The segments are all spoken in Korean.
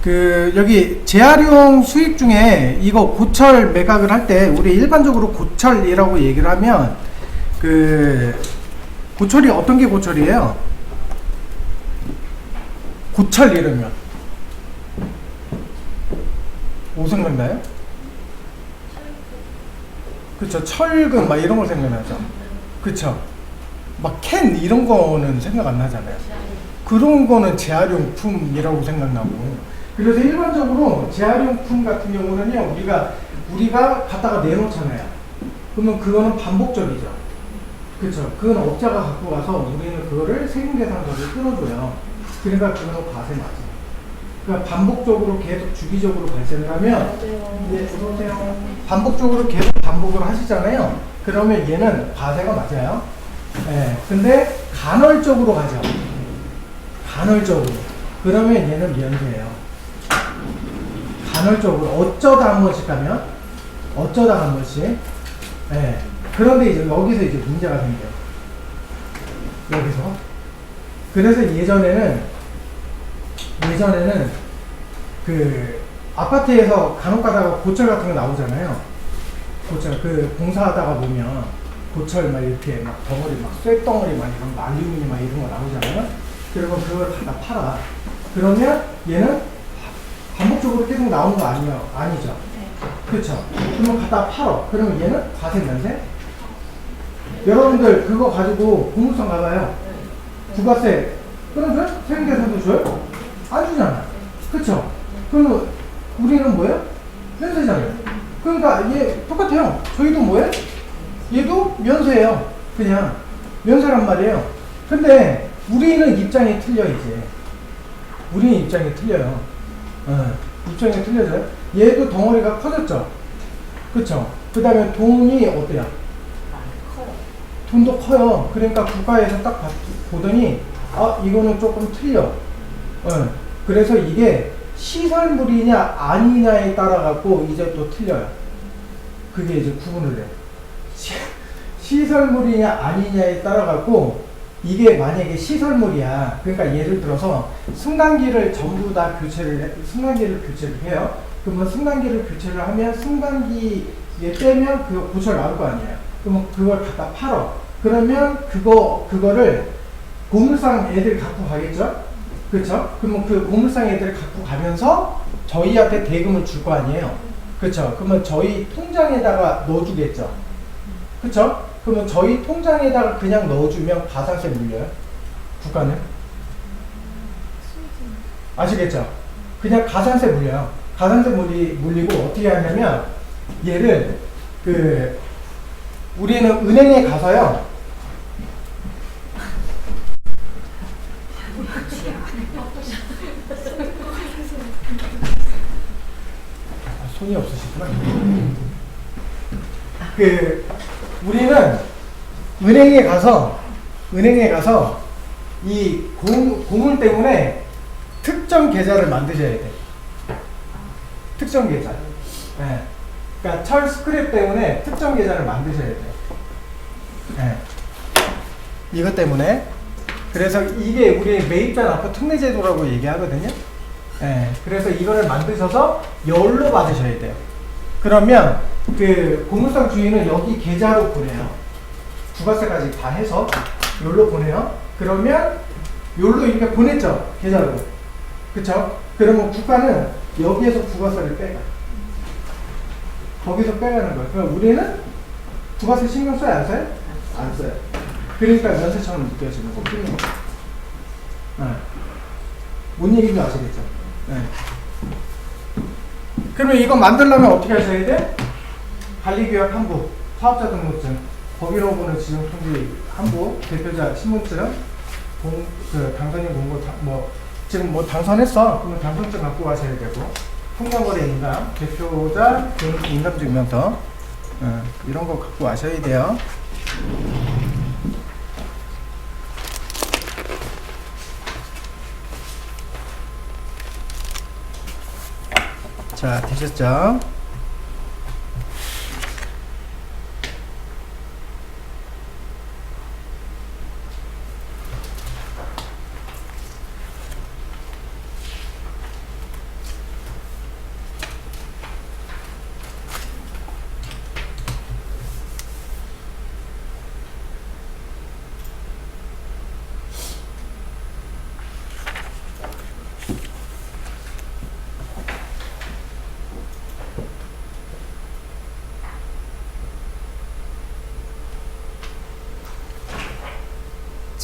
여기 재활용 수익 중에 이거 고철 매각을 할 때 우리 일반적으로 고철이라고 얘기를 하면 고철이 어떤 게 고철이에요? 고철 이러면 뭐 생각나요? 그쵸, 철근 막 이런 거 생각나죠. 그쵸, 막 캔 이런 거는 생각 안 나잖아요. 그런 거는 재활용품이라고 생각나고, 그래서 일반적으로 재활용품 같은 경우는요, 우리가 갖다가 내놓잖아요. 그러면 그거는 반복적이죠. 그쵸, 그건 업자가 갖고 가서 우리는 그거를 세금계산서를 끊어줘요. 그러니까 그거는 과세 맞아요. 그러니까 반복적으로 계속 주기적으로 발생을 하면, 네, 어서오세요. 반복적으로 계속 반복을 하시잖아요. 그러면 얘는 과세가 맞아요. 네, 근데 간헐적으로 가죠. 간헐적으로. 그러면 얘는 면세예요. 간헐적으로 어쩌다 한 번씩 가면, 어쩌다 한 번씩. 네. 그런데 이제 여기서 이제 문제가 생겨요. 여기서. 그래서 예전에는 아파트에서 간혹 가다가 고철 같은 거 나오잖아요. 고철, 공사하다가 보면 고철 막 이렇게 막 덩어리, 막 쇠덩어리 막 이런 거, 알루미늄 막 이런 거 나오잖아요. 그리고 그걸 갖다 팔아. 그러면 얘는 반복적으로 계속 나오는 거 아니죠? 그렇죠? 그러면 갖다 팔어. 그러면 얘는 과세 면세? 여러분들 그거 가지고 공무상 가봐요. 부가세 끊어줘요? 세금계산서 줘요? 안 주잖아. 그쵸? 그러면 우리는 뭐예요? 면세잖아요. 그러니까 얘 똑같아요. 저희도 뭐예요? 얘도 면세예요. 그냥 면세란 말이에요. 근데 우리는 입장이 틀려. 이제 우리는 입장이 틀려요. 입장이 틀려져요. 얘도 덩어리가 커졌죠. 그쵸? 그 다음에 돈이 어때요? 돈도 커요. 그러니까 국가에서 딱 보더니 이거는 조금 틀려. 그래서 이게 시설물이냐 아니냐에 따라 갖고 이제 또 틀려요. 그게 이제 구분을 해요. 시설물이냐 아니냐에 따라 갖고 이게 만약에 시설물이야. 그러니까 예를 들어서 승강기를 전부 다 승강기를 교체를 해요. 그러면 승강기를 교체를 하면 승강기에 떼면 그 고철 나올 거 아니에요. 그러면 그걸 갖다 팔어. 그러면 그거를 고물상 애들 갖고 가겠죠? 그렇죠? 그러면 그 고물상 애들 갖고 가면서 저희한테 대금을 줄 거 아니에요? 그렇죠? 그러면 저희 통장에다가 넣어주겠죠? 그렇죠? 그러면 저희 통장에다가 그냥 넣어주면 가산세 물려요? 국가는? 아시겠죠? 그냥 가산세 물려요. 가산세 물리고 어떻게 하냐면 얘를 우리는 은행에 가서요. 손이 없으시구나. 우리는 은행에 가서 이 고물 때문에 특정 계좌를 만드셔야 돼. 특정 계좌. 네. 그러니까 철 스크랩 때문에 특정 계좌를 만드셔야 돼요. 네. 이것 때문에. 그래서 이게 우리 매입자 납부 특례제도라고 얘기하거든요. 네. 그래서 이거를 만드셔서 열로 받으셔야 돼요. 그러면 고물상 주인은 여기 계좌로 보내요. 부가세까지 다 해서 열로 보내요. 그러면 열로 이렇게 보냈죠. 계좌로. 그쵸? 그러면 국가는 여기에서 부가세를 빼가. 거기서 빼가는 거예요. 그럼 우리는 부가세 신경 써요? 안 써요? 안 써요. 그러니까 면세처럼 느껴지는 거. 뭔 얘기인지 아시겠죠? 네. 그러면 이거 만들려면 어떻게 하셔야 돼? 관리규약 한부, 사업자 등록증, 법인으로 보는 지정통지 한부, 대표자 신분증, 당선인 공고, 지금 당선했어. 그러면 당선증 갖고 가셔야 되고, 통장거래 인감, 대표자 인감증명서, 이런 거 갖고 와셔야 돼요. 자, 되셨죠?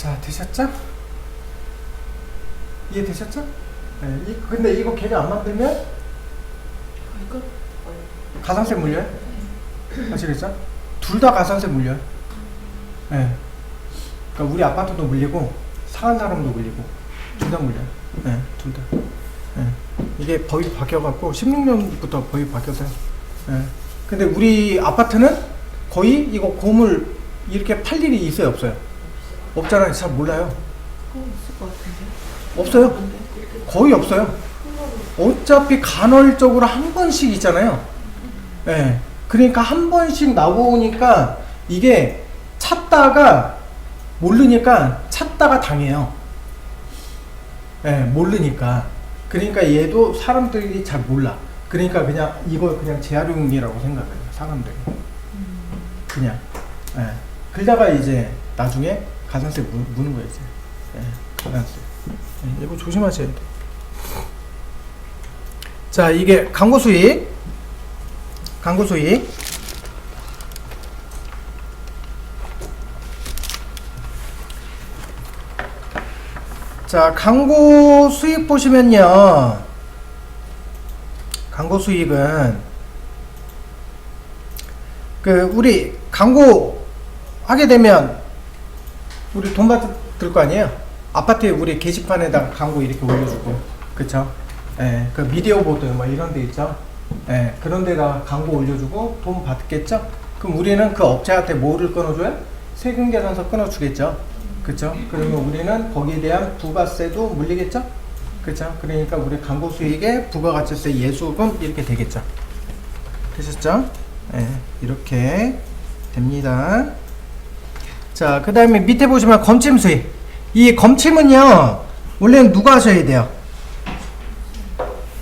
자, 되셨죠? 이해되셨죠? 네, 근데 이거 계좌 안 만들면 가산세 물려요? 아시겠죠? 둘 다 가산세 물려요. 네. 그러니까 우리 아파트도 물리고 상한 사람도 물리고 둘 다 물려요. 네, 둘 다. 네. 이게 법이 바뀌어갖고 16년부터 법이 바뀌었어요. 네. 근데 우리 아파트는 거의 이거 고물 이렇게 팔 일이 있어요, 없어요? 없잖아요. 잘 몰라요. 있을 것 같은데. 없어요. 거의 없어요. 어차피 간헐적으로 한 번씩 있잖아요. 예. 네. 그러니까 한 번씩 나오니까 이게 찾다가 모르니까 찾다가 당해요. 예, 네, 모르니까. 그러니까 얘도 사람들이 잘 몰라. 그러니까 그냥 이걸 그냥 재활용이라고 생각해요. 사람들이. 그냥. 예. 네. 그러다가 이제 나중에 가산세 무는 거예요, 이제. 예, 네, 가산세. 네, 이거 조심하셔야 돼. 자, 이게 광고 수익. 광고 수익. 자, 광고 수익 보시면요. 광고 수익은 우리 광고 하게 되면 우리 돈 받을 거 아니에요? 아파트에 우리 게시판에다가 광고 이렇게 올려주고, 그쵸? 예, 그 미디어 보드 뭐 이런 데 있죠? 예, 그런 데다가 광고 올려주고 돈 받겠죠? 그럼 우리는 그 업체한테 뭐를 끊어줘요? 세금 계산서 끊어주겠죠? 그쵸? 그러면 우리는 거기에 대한 부가세도 물리겠죠? 그쵸? 그러니까 우리 광고 수익에 부가가치세 예수금 이렇게 되겠죠? 되셨죠? 예, 이렇게 됩니다. 자, 그 다음에 밑에 보시면 검침 수익. 이 검침은요, 원래는 누가 하셔야 돼요?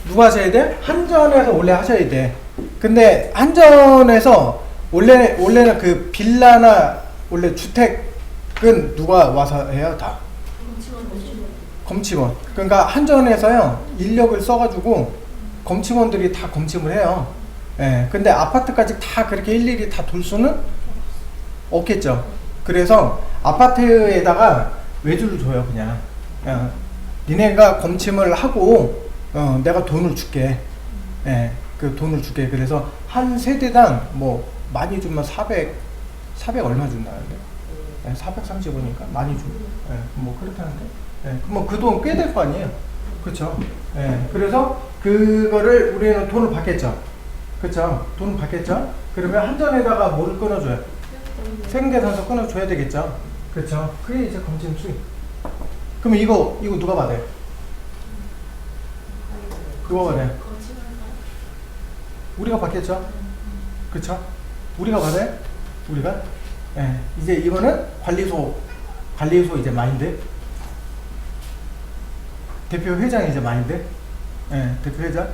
누가 하셔야 돼? 한전에서 원래 하셔야 돼. 근데 한전에서 원래는 그 빌라나 원래 주택은 누가 와서 해요? 다 검침원. 그러니까 한전에서요 인력을 써가지고 검침원들이 다 검침을 해요. 예. 근데 아파트까지 다 그렇게 일일이 다 돌 수는 없겠죠. 그래서 아파트에다가 외주를 줘요. 그냥 니네가 검침을 하고 내가 돈을 줄게. 예, 그 돈을 줄게. 그래서 한 세대당 뭐 많이 주면 400 얼마 준다는데. 예, 435니까 많이 줘. 예, 뭐 그렇다는데. 예, 뭐 그 돈 꽤 될 거 아니에요. 그렇죠? 예, 그래서 그거를 우리는 돈을 받겠죠. 그렇죠? 돈을 받겠죠. 그러면 한전에다가 뭐를 끊어줘요? 세금계산서 끊어줘야 되겠죠. 그렇죠? 그게 이제 검침 수익. 그러면 이거 누가 받아요? 누가 받아요? 우리가 받겠죠? 그쵸? 우리가 받아요? 우리가? 예. 이제 이거는 관리소 이제 마인드. 대표 회장 이제 마인드. 예, 대표 회장.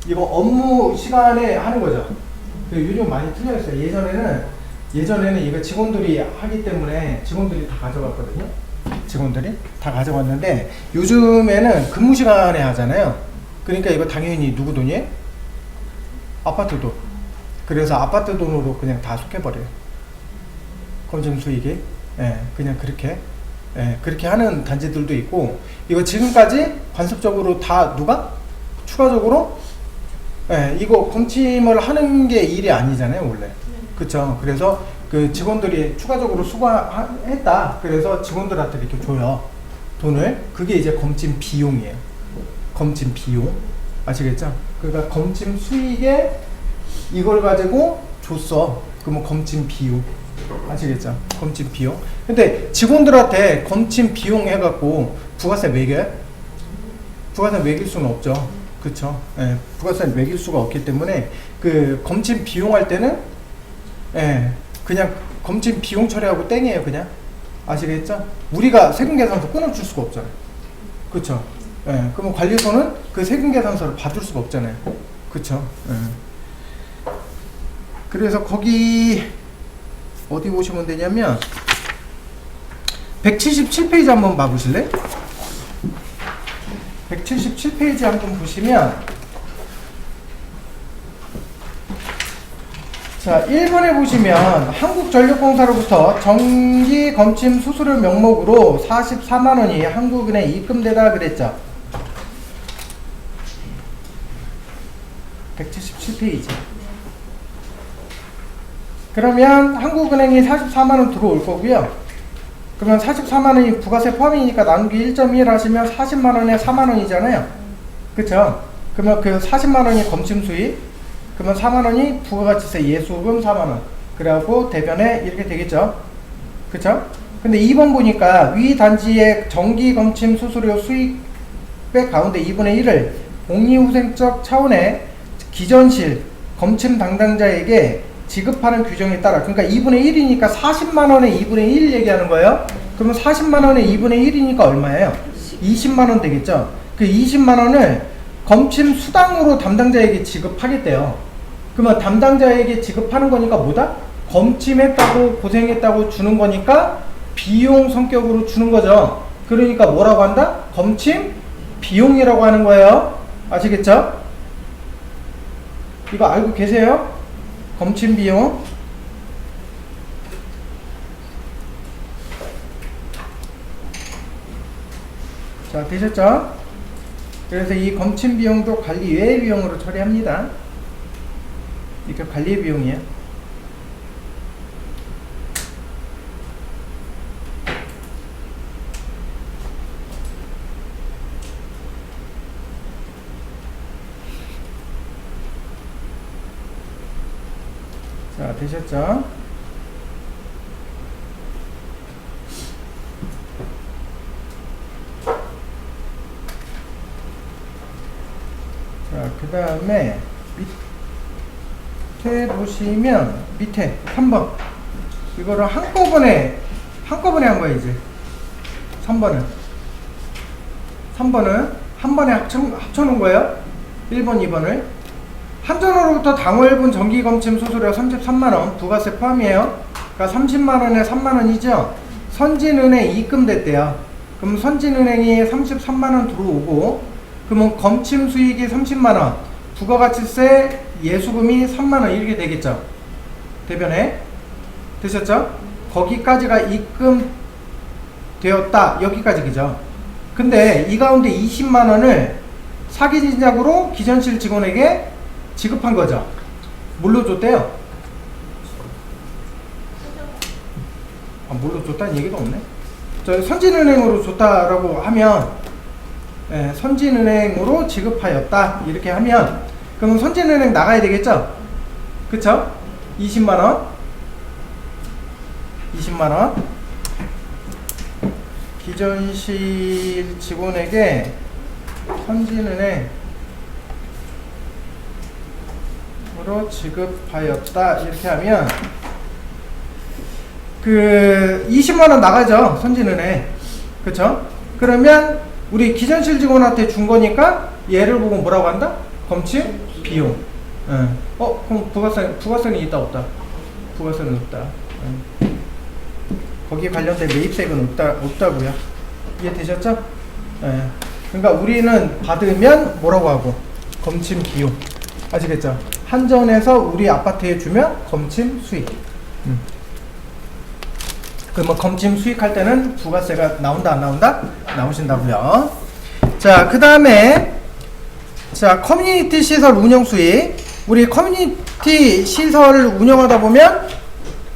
이거 업무 시간에 하는 거죠. 요즘 많이 틀려졌어요. 예전에는 이거 직원들이 하기 때문에 직원들이 다 가져갔거든요. 직원들이 다 가져갔는데 요즘에는 근무 시간에 하잖아요. 그러니까 이거 당연히 누구 돈이에요? 아파트 돈. 그래서 아파트 돈으로 그냥 다 속해버려요. 검침 수익이. 예, 그냥 그렇게 하는 단지들도 있고, 이거 지금까지 관습적으로 다 누가? 추가적으로? 예, 이거 검침을 하는 게 일이 아니잖아요, 원래. 그쵸? 그래서 그 직원들이 추가적으로 수고했다. 그래서 직원들한테 이렇게 줘요. 돈을. 그게 이제 검침 비용이에요. 검침 비용. 아시겠죠? 그러니까 검침 수익에 이걸 가지고 줬어. 그러면 검침 비용. 아시겠죠? 검침 비용. 근데 직원들한테 검침 비용 해갖고 부가세 매겨요? 부가세 매길 수는 없죠. 그쵸? 예, 부가세 매길 수가 없기 때문에 그 검침 비용 할 때는 예, 그냥 검침 비용 처리하고 땡이에요. 그냥. 아시겠죠? 우리가 세금계산서 끊어줄 수가 없잖아요. 그쵸? 예, 그러면 관리소는 그 세금계산서를 받을 수가 없잖아요. 그쵸? 예. 그래서 거기 어디 보시면 되냐면 177페이지 한번 봐보실래요? 177페이지 한번 보시면 자, 1번에 보시면 한국전력공사로부터 정기 검침 수수료 명목으로 44만 원이 한국은행에 입금되다 그랬죠. 177페이지. 그러면 한국은행이 44만 원 들어올 거고요. 그러면 44만 원이 부가세 포함이니까 나누기 1.1 하시면 40만 원에 4만 원이잖아요. 그쵸? 그러면 그 40만 원이 검침 수익, 그러면 4만 원이 부가가치세 예수금 4만 원. 그래갖고 대변에 이렇게 되겠죠. 그쵸? 근데 2번 보니까 위 단지의 정기 검침 수수료 수익백 가운데 2분의 1을 복리후생적 차원의 기전실 검침 담당자에게 지급하는 규정에 따라, 그러니까 2분의 1이니까 40만 원에 2분의 1 얘기하는 거예요. 그러면 40만 원에 2분의 1이니까 얼마예요? 20만 원 되겠죠. 그 20만 원을 검침 수당으로 담당자에게 지급하겠대요. 그러면 담당자에게 지급하는 거니까 뭐다? 검침했다고 고생했다고 주는 거니까 비용 성격으로 주는 거죠. 그러니까 뭐라고 한다? 검침 비용이라고 하는 거예요. 아시겠죠? 이거 알고 계세요? 검침 비용. 자, 되셨죠? 그래서 이 검침 비용도 관리 외의 비용으로 처리합니다. 이게 관리 비용이에요. 자, 되셨죠? 자, 그 다음에 밑에 보시면 밑에 3번 이거를 한꺼번에 한 거야. 이제 3번은 한 번에 합쳐놓은 거예요. 1번 2번을 한전으로부터 당월분 정기검침 수수료 33만원 부가세 포함이에요. 그러니까 30만원에 3만원이죠. 선진은행 입금됐대요. 그럼 선진은행이 33만원 들어오고, 그러면 검침 수익이 30만원, 부가가치세 예수금이 3만원 이렇게 되겠죠. 대변에 되셨죠? 거기까지가 입금되었다. 여기까지 그죠? 근데 이 가운데 20만원을 사기진작으로 기전실 직원에게 지급한 거죠. 뭘로 줬대요? 뭘로 줬다는 얘기도 없네. 저 선진은행으로 줬다라고 하면, 선진은행으로 지급하였다 이렇게 하면, 그럼 선진은행 나가야 되겠죠? 그쵸? 20만원 기전실 직원에게 선진은행으로 지급하였다 이렇게 하면 그 20만원 나가죠. 선진은행. 그쵸? 그러면 우리 기전실 직원한테 준 거니까 얘를 보고 뭐라고 한다? 검침 비용. 그럼 부가세는 있다 없다? 부가세는 없다. 거기에 관련된 매입세금은 없다고요. 이해되셨죠? 그러니까 우리는 받으면 뭐라고 하고? 검침 비용. 아시겠죠? 한전에서 우리 아파트에 주면 검침 수익. 그러면 검침 수익할 때는 부가세가 나온다 안 나온다? 나오신다고요. 자, 그 다음에 자, 커뮤니티 시설 운영 수익. 우리 커뮤니티 시설을 운영하다 보면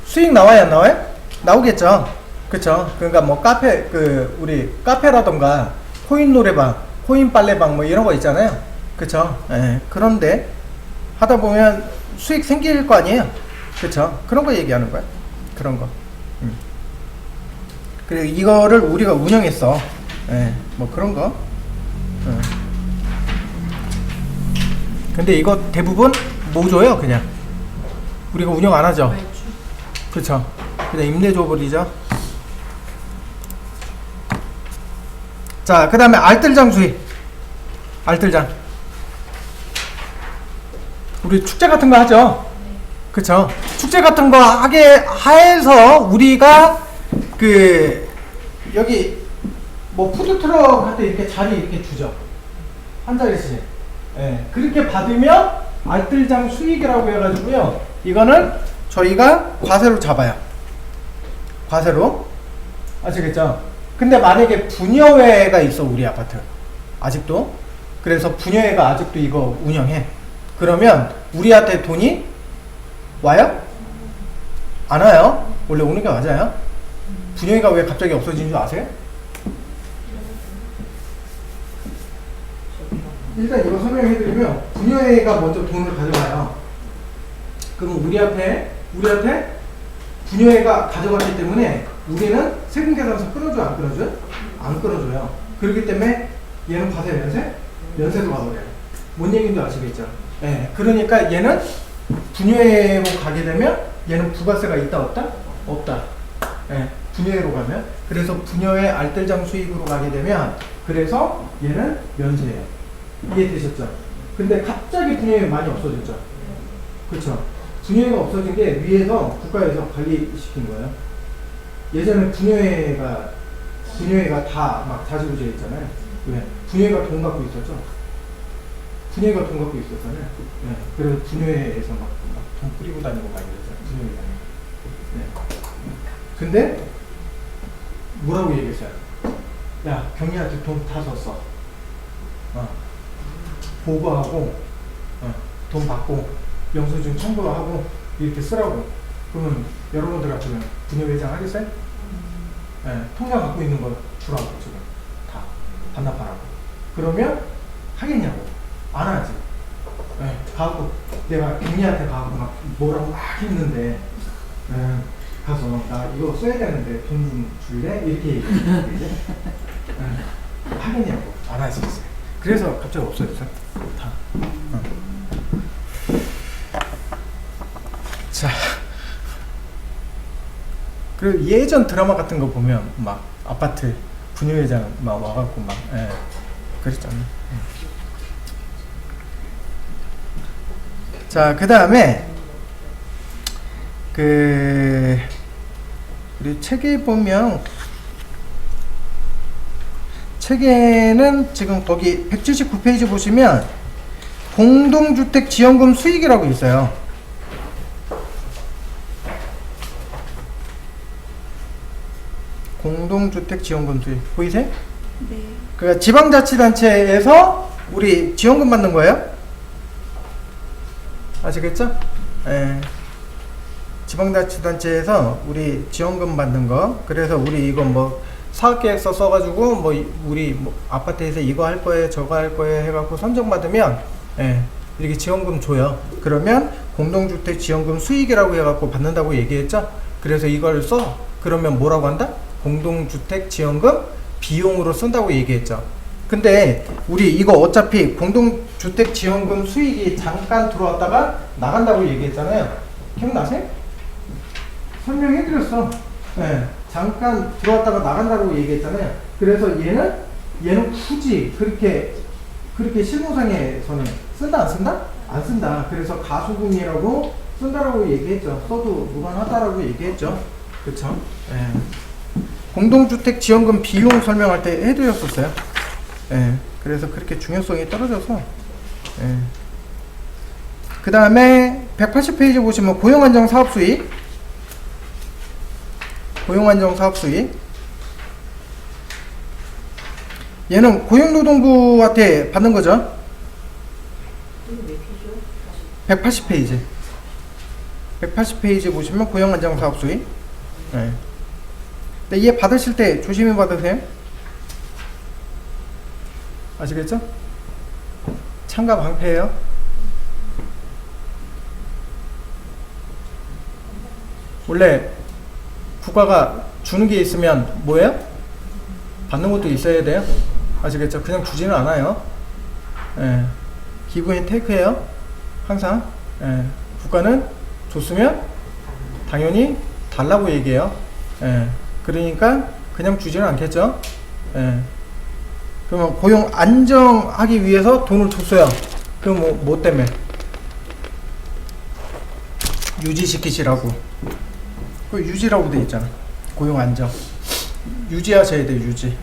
수익 나와요 안 나와요? 나오겠죠. 그쵸? 그러니까 뭐 카페, 우리 카페라던가 코인 노래방, 코인 빨래방 뭐 이런 거 있잖아요. 그쵸? 그런데 하다 보면 수익 생길 거 아니에요. 그쵸? 그런 거 얘기하는 거야. 그런 거. 그리고 이거를 우리가 운영했어. 뭐 그런 거. 근데 이거 대부분 뭐 줘요? 그냥 우리가 운영 안 하죠. 그쵸? 그냥 임대 줘버리죠. 자, 그 다음에 알뜰장 수익. 알뜰장 우리 축제 같은 거 하죠. 그쵸? 축제 같은 거 하게 해서 우리가 여기 뭐 푸드트럭한테 이렇게 자리 이렇게 주죠. 한 자리씩. 그렇게 받으면 알뜰장 수익이라고 해가지고요. 이거는 저희가 과세로 잡아요. 과세로. 아시겠죠? 근데 만약에 분여회가 있어, 우리 아파트. 아직도. 그래서 분여회가 아직도 이거 운영해. 그러면 우리한테 돈이 와요? 안 와요? 원래 오는 게 맞아요? 분여회가 왜 갑자기 없어진 줄 아세요? 일단 이거 설명해드리면 분여회가 먼저 돈을 가져가요. 그럼 우리한테 분여회가 가져갔기 때문에 우리는 세금 계산서 끊어줘요, 안 끊어줘요? 안 끊어줘요. 그렇기 때문에 얘는 과세 면세도 가버려요. 뭔 얘기인지 아시겠죠? 네, 그러니까 얘는 분여회로 가게 되면 얘는 부가세가 있다 없다? 없다. 네, 분여회로 가면. 그래서 분여회 알뜰장 수익으로 가게 되면 그래서 얘는 면세예요. 이해되셨죠? 근데 갑자기 분여회 많이 없어졌죠? 그쵸? 분여회가 없어진 게 위에서 국가에서 관리시킨 거예요. 예전에 분여회가 다 막 자지구지해 있잖아요. 왜? 분여회가 돈 갖고 있었죠? 분여회가 돈 갖고 있었잖아요. 네. 그래서 분여회에서 막 돈 뿌리고 다니고 막 이랬어요. 분여회가. 네. 근데 뭐라고 얘기했어요? 야, 경리한테 돈 다 썼어. 보고하고 돈 받고 영수증 청구하고 이렇게 쓰라고. 그러면 여러분들 같으면 분여회장 하겠어요? 네, 통장 갖고 있는 거 주라고 지금 다 반납하라고. 그러면 하겠냐고. 안 하지. 네, 가고 내가 경리한테 가고 막 뭐라고 막 했는데 가서 나 이거 써야 되는데 돈 좀 줄래? 이렇게 얘기해. 하겠냐고. 안 하시겠어요. 그래서 갑자기 없어졌어요. 다. 자, 그리고 예전 드라마 같은 거 보면 막 아파트 분여회장 막 와갖고 막 그랬잖아요. 자, 그 다음에 우리 책에 보면 책에는 지금 거기 179페이지 보시면 공동주택 지원금 수익이라고 있어요. 공동주택 지원금 수익 보이세요? 네. 그러니까 지방자치단체에서 우리 지원금 받는 거예요. 아시겠죠? 예. 지방자치단체에서 우리 지원금 받는 거. 그래서 우리 이거 뭐 사업계획서 써가지고 뭐 우리 뭐 아파트에서 이거 할 거예요, 저거 할 거예요 해갖고 선정받으면 이렇게 지원금 줘요. 그러면 공동주택 지원금 수익이라고 해갖고 받는다고 얘기했죠. 그래서 이걸 써. 그러면 뭐라고 한다? 공동주택 지원금 비용으로 쓴다고 얘기했죠. 근데 우리 이거 어차피 공동주택 지원금 수익이 잠깐 들어왔다가 나간다고 얘기했잖아요. 기억나세요? 설명해드렸어. 네, 잠깐 들어왔다가 나간다고 얘기했잖아요. 그래서 얘는 굳이 그렇게 실무상에서는 쓴다 안 쓴다? 안 쓴다. 그래서 가소금이라고 쓴다라고 얘기했죠. 써도 무관하다라고 얘기했죠. 그쵸? 예. 공동주택 지원금 비용 설명할 때 해드렸었어요. 예. 그래서 그렇게 중요성이 떨어져서. 예. 그 다음에 180페이지 보시면 고용안정 사업수익. 고용안정 사업수익. 얘는 고용노동부한테 받는 거죠. 180페이지. 180페이지 보시면 고용안정 사업수익. 네. 근데 얘 받으실 때 조심히 받으세요. 아시겠죠? 참가 방패예요. 원래 국가가 주는 게 있으면 뭐예요? 받는 것도 있어야 돼요. 아시겠죠? 그냥 주지는 않아요. 예. 기브 앤 테이크예요. 항상. 예. 국가는 줬으면 당연히 달라고 얘기해요. 예. 그러니까 그냥 주지는 않겠죠. 예. 그러면 고용 안정하기 위해서 돈을 줬어요. 그럼 뭐 때문에? 유지시키시라고. 그 유지라고 돼 있잖아. 고용 안정. 유지하셔야 돼요, 유지.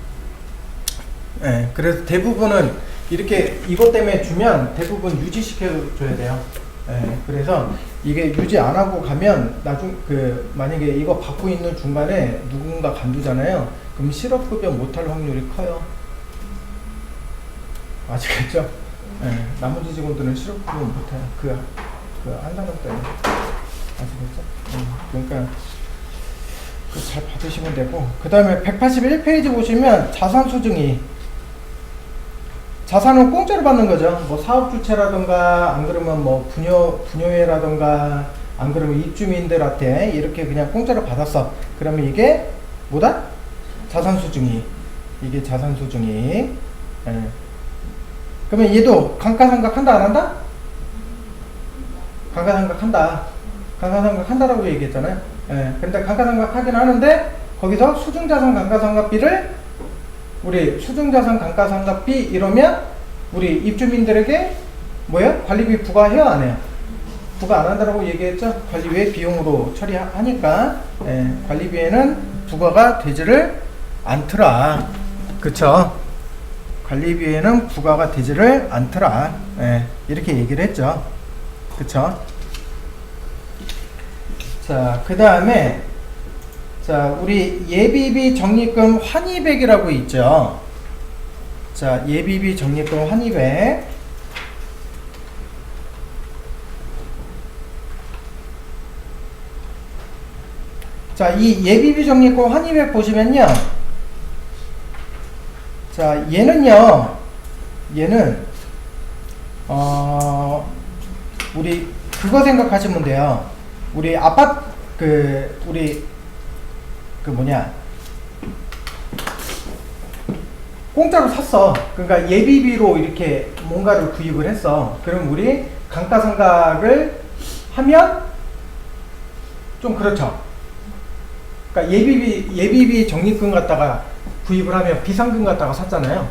예. 그래서 대부분은 이렇게 이것 때문에 주면 대부분 유지시켜줘야 돼요. 예, 그래서 이게 유지 안 하고 가면 만약에 이거 받고 있는 중간에 누군가 간두잖아요. 그럼 실업급여 못할 확률이 커요. 아시겠죠? 예, 나머지 직원들은 실업급여 못해요. 한 사람 때문에. 아시겠죠? 그러니까 잘 받으시면 되고, 그 다음에 181페이지 보시면 자산수증이, 자산은 공짜로 받는 거죠. 뭐 사업주체라던가 안 그러면 뭐 분여회라던가 안 그러면 입주민들한테 이렇게 그냥 공짜로 받았어. 그러면 이게 뭐다? 자산수증이. 이게 자산수증이. 예. 그러면 얘도 감가상각한다 안 한다? 감가상각한다. 감가상각한다라고 얘기했잖아요. 예. 근데 감가상각하긴 하는데 거기서 수증자산 감가상각비를 우리 수증자산 감가상각비 이러면 우리 입주민들에게 뭐야? 관리비 부과해요 안 해요? 부과 안 한다라고 얘기했죠? 관리비의 비용으로 처리하니까 관리비에는 부과가 되지를 않더라. 그쵸? 관리비에는 부과가 되지를 않더라. 이렇게 얘기를 했죠. 그쵸? 자, 그 다음에 자, 우리 예비비 적립금 환입액이라고 있죠. 자, 예비비 적립금 환입액. 자, 이 예비비 적립금 환입액 보시면요. 자, 얘는 우리 그거 생각하시면 돼요. 우리 아파트 공짜로 샀어. 그러니까 예비비로 이렇게 뭔가를 구입을 했어. 그럼 우리 감가상각을 하면 좀 그렇죠. 그러니까 예비비 적립금 갖다가 구입을 하면 비상금 갖다가 샀잖아요.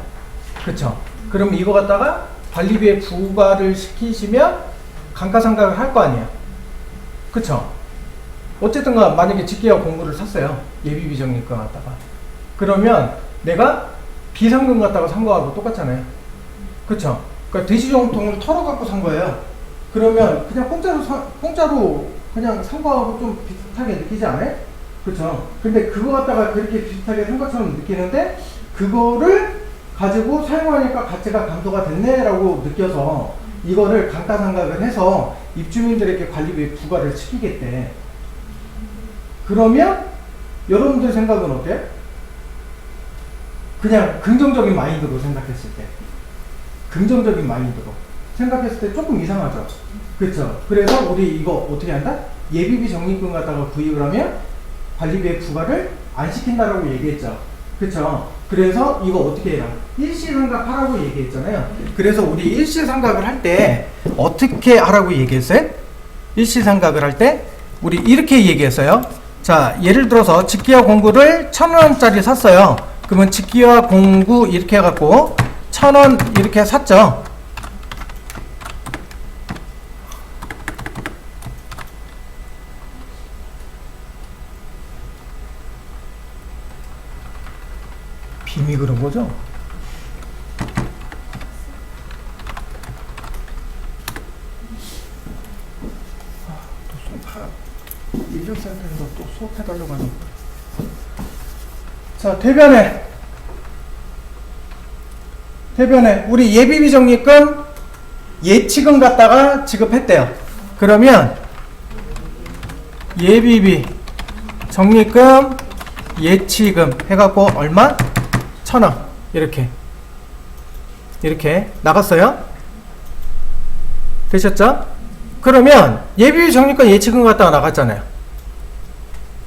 그쵸? 그럼 이거 갖다가 관리비에 부과를 시키시면 감가상각을 할 거 아니에요. 그쵸? 어쨌든 만약에 직계와 공구를 샀어요. 예비비 적립금 갖다가. 그러면 내가 비상금 갖다가 산 거하고 똑같잖아요. 그쵸? 그러니까 돼지정통을 털어갖고 산 거예요. 그러면 그냥 공짜로 그냥 산 거하고 좀 비슷하게 느끼지 않아요? 그쵸? 근데 그거 갖다가 그렇게 비슷하게 산 것처럼 느끼는데 그거를 가지고 사용하니까 가치가 감소가 됐네라고 느껴서 이거를 감가상각을 해서 입주민들에게 관리비에 부과를 시키겠대. 그러면 여러분들 생각은 어때요? 그냥 긍정적인 마인드로 생각했을 때, 긍정적인 마인드로 생각했을 때 조금 이상하죠. 그렇죠? 그래서 우리 이거 어떻게 한다? 예비비 적립금 갖다가 구입을 하면 관리비에 부과를 안 시킨다라고 얘기했죠. 그렇죠? 그래서 이거 어떻게 해요? 일시상각하라고 얘기했잖아요. 그래서 우리 일시상각을 할 때 어떻게 하라고 얘기했어요? 일시상각을 할 때 우리 이렇게 얘기했어요. 자, 예를 들어서 직기와 공구를 1,000원짜리 샀어요. 그러면 직기와 공구 이렇게 해갖고 1,000원 이렇게 샀죠. 빔이 그런 거죠? 인력센터에서 또 수업해달라고 하는 거예요. 자, 대변에 우리 예비비 적립금 예치금 갖다가 지급했대요. 그러면 예비비 적립금 예치금 해갖고 얼마? 1,000원 이렇게 나갔어요. 되셨죠? 그러면 예비비 적립금 예치금 갖다가 나갔잖아요.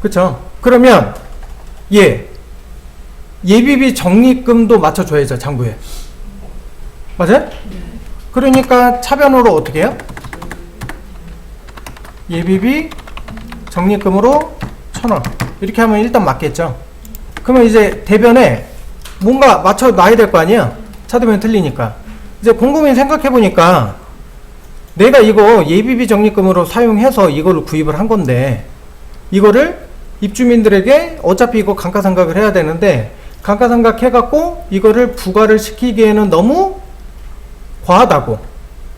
그쵸? 그러면 예비비 적립금도 맞춰줘야죠, 장부에. 맞아요? 그러니까 차변으로 어떻게 해요? 예비비 적립금으로 1,000원 이렇게 하면 일단 맞겠죠. 그러면 이제 대변에 뭔가 맞춰 놔야 될 거 아니에요. 차대변 틀리니까. 이제 곰곰이 생각해 보니까 내가 이거 예비비 적립금으로 사용해서 이거를 구입을 한 건데 이거를 입주민들에게 어차피 이거 감가상각을 해야 되는데 감가상각 해갖고 이거를 부과를 시키기에는 너무 과하다고.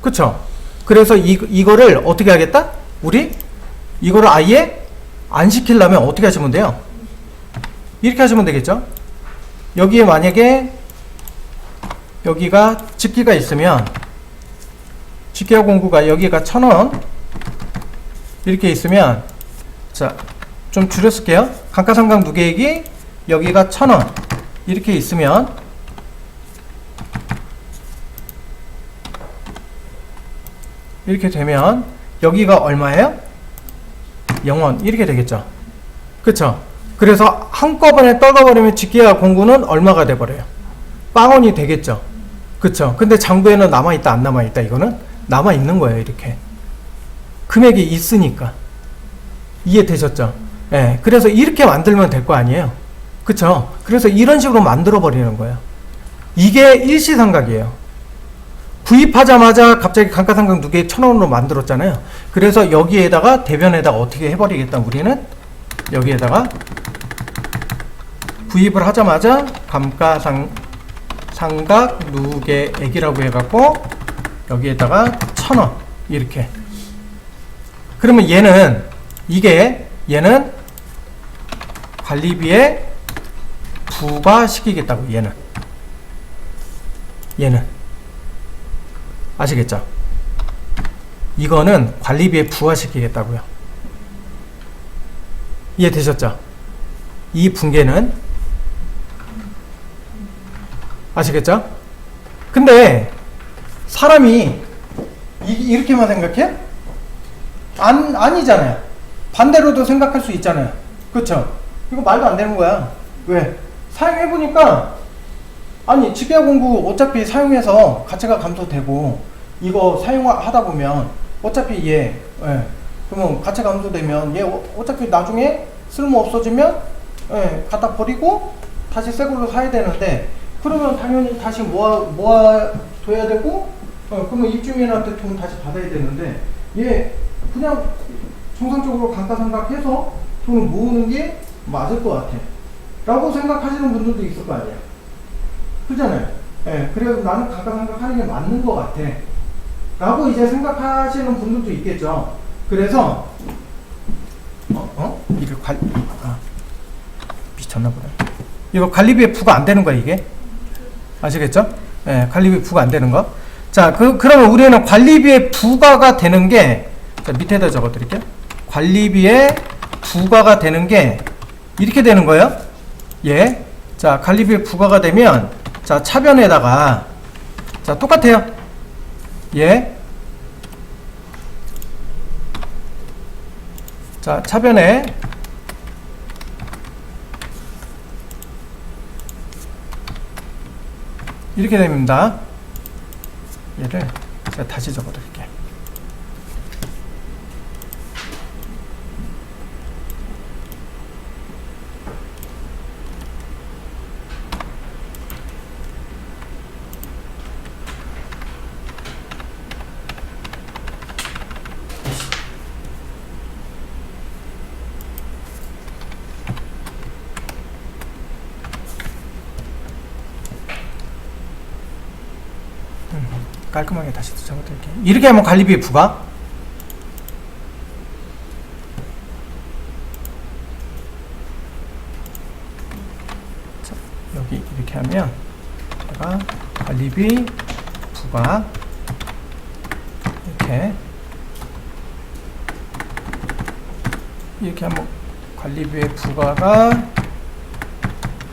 그쵸? 그래서 이거를 어떻게 하겠다? 우리 이거를 아예 안 시키려면 어떻게 하시면 돼요? 이렇게 하시면 되겠죠? 여기에 만약에 여기가 집기가 있으면 집기와 공구가 여기가 1,000원 이렇게 있으면 자, 좀 줄여 쓸게요. 감가상각 누계액이 여기가 1,000원 이렇게 있으면 이렇게 되면 여기가 얼마예요? 0원 이렇게 되겠죠. 그쵸? 그래서 한꺼번에 떨궈버리면 집기와 공구는 얼마가 돼버려요? 빵원이 되겠죠. 그쵸? 근데 장부에는 남아있다 안 남아있다 이거는 남아있는 거예요. 이렇게 금액이 있으니까. 이해되셨죠? 예, 그래서 이렇게 만들면 될 거 아니에요. 그쵸? 그래서 이런 식으로 만들어 버리는 거예요. 이게 일시상각이에요. 구입하자마자 갑자기 감가상각 누계 1,000원으로 만들었잖아요. 그래서 여기에다가 대변에다가 어떻게 해버리겠다. 우리는 여기에다가 구입을 하자마자 감가상각 누계액이라고 해갖고 여기에다가 1,000원 이렇게. 그러면 얘는 얘는 관리비에 부과시키겠다고. 얘는 아시겠죠? 이거는 관리비에 부과시키겠다고요. 이해되셨죠? 이 분계는 아시겠죠? 근데 사람이 이렇게만 생각해? 아니잖아요. 반대로도 생각할 수 있잖아요. 그쵸? 이거 말도 안 되는 거야. 왜? 사용해보니까 아니 집계와 공구 어차피 사용해서 가치가 감소되고 이거 사용하다 보면 어차피 그러면 가치 감소되면 얘 어차피 나중에 쓸모 없어지면 갖다 버리고 다시 새 걸로 사야 되는데 그러면 당연히 다시 모아둬야 되고 그러면 입주민한테 돈 다시 받아야 되는데 얘 그냥 정상적으로 감가상각해서 돈을 모으는 게 맞을 것 같아 라고 생각하시는 분들도 있을 거 아니야. 그잖아요. 그래서 나는 감가상각 하는 게 맞는 것 같아 라고 이제 생각하시는 분들도 있겠죠. 그래서 이걸 미쳤나 보네. 이거 관리비에 부과 안 되는 거야 이게. 아시겠죠? 관리비 부과 안 되는 거. 자, 그러면 우리는 관리비에 부과가 되는 게, 자, 밑에다 적어 드릴게요. 관리비에 부과가 되는 게 이렇게 되는 거예요. 자, 관리비에 부과가 되면 자, 차변에다가 자, 똑같아요. 자, 차변에 이렇게 됩니다. 얘를 제가 다시 적어 드릴게요. 깔끔하게 다시 적어드릴게요. 이렇게 하면 관리비 부과. 자, 여기 이렇게 하면 제가 관리비 부과 이렇게 하면 관리비의 부과가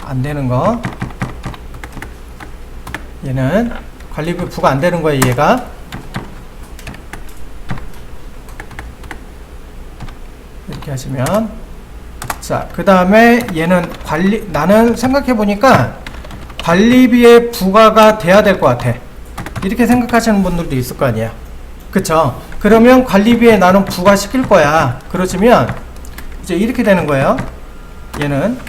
안 되는 거. 얘는 관리비 부과 안 되는 거예요, 얘가. 이렇게 하시면. 자, 그 다음에 얘는 나는 생각해 보니까 관리비에 부과가 돼야 될 것 같아. 이렇게 생각하시는 분들도 있을 거 아니에요. 그쵸? 그러면 관리비에 나는 부과시킬 거야. 그러시면 이제 이렇게 되는 거예요. 얘는.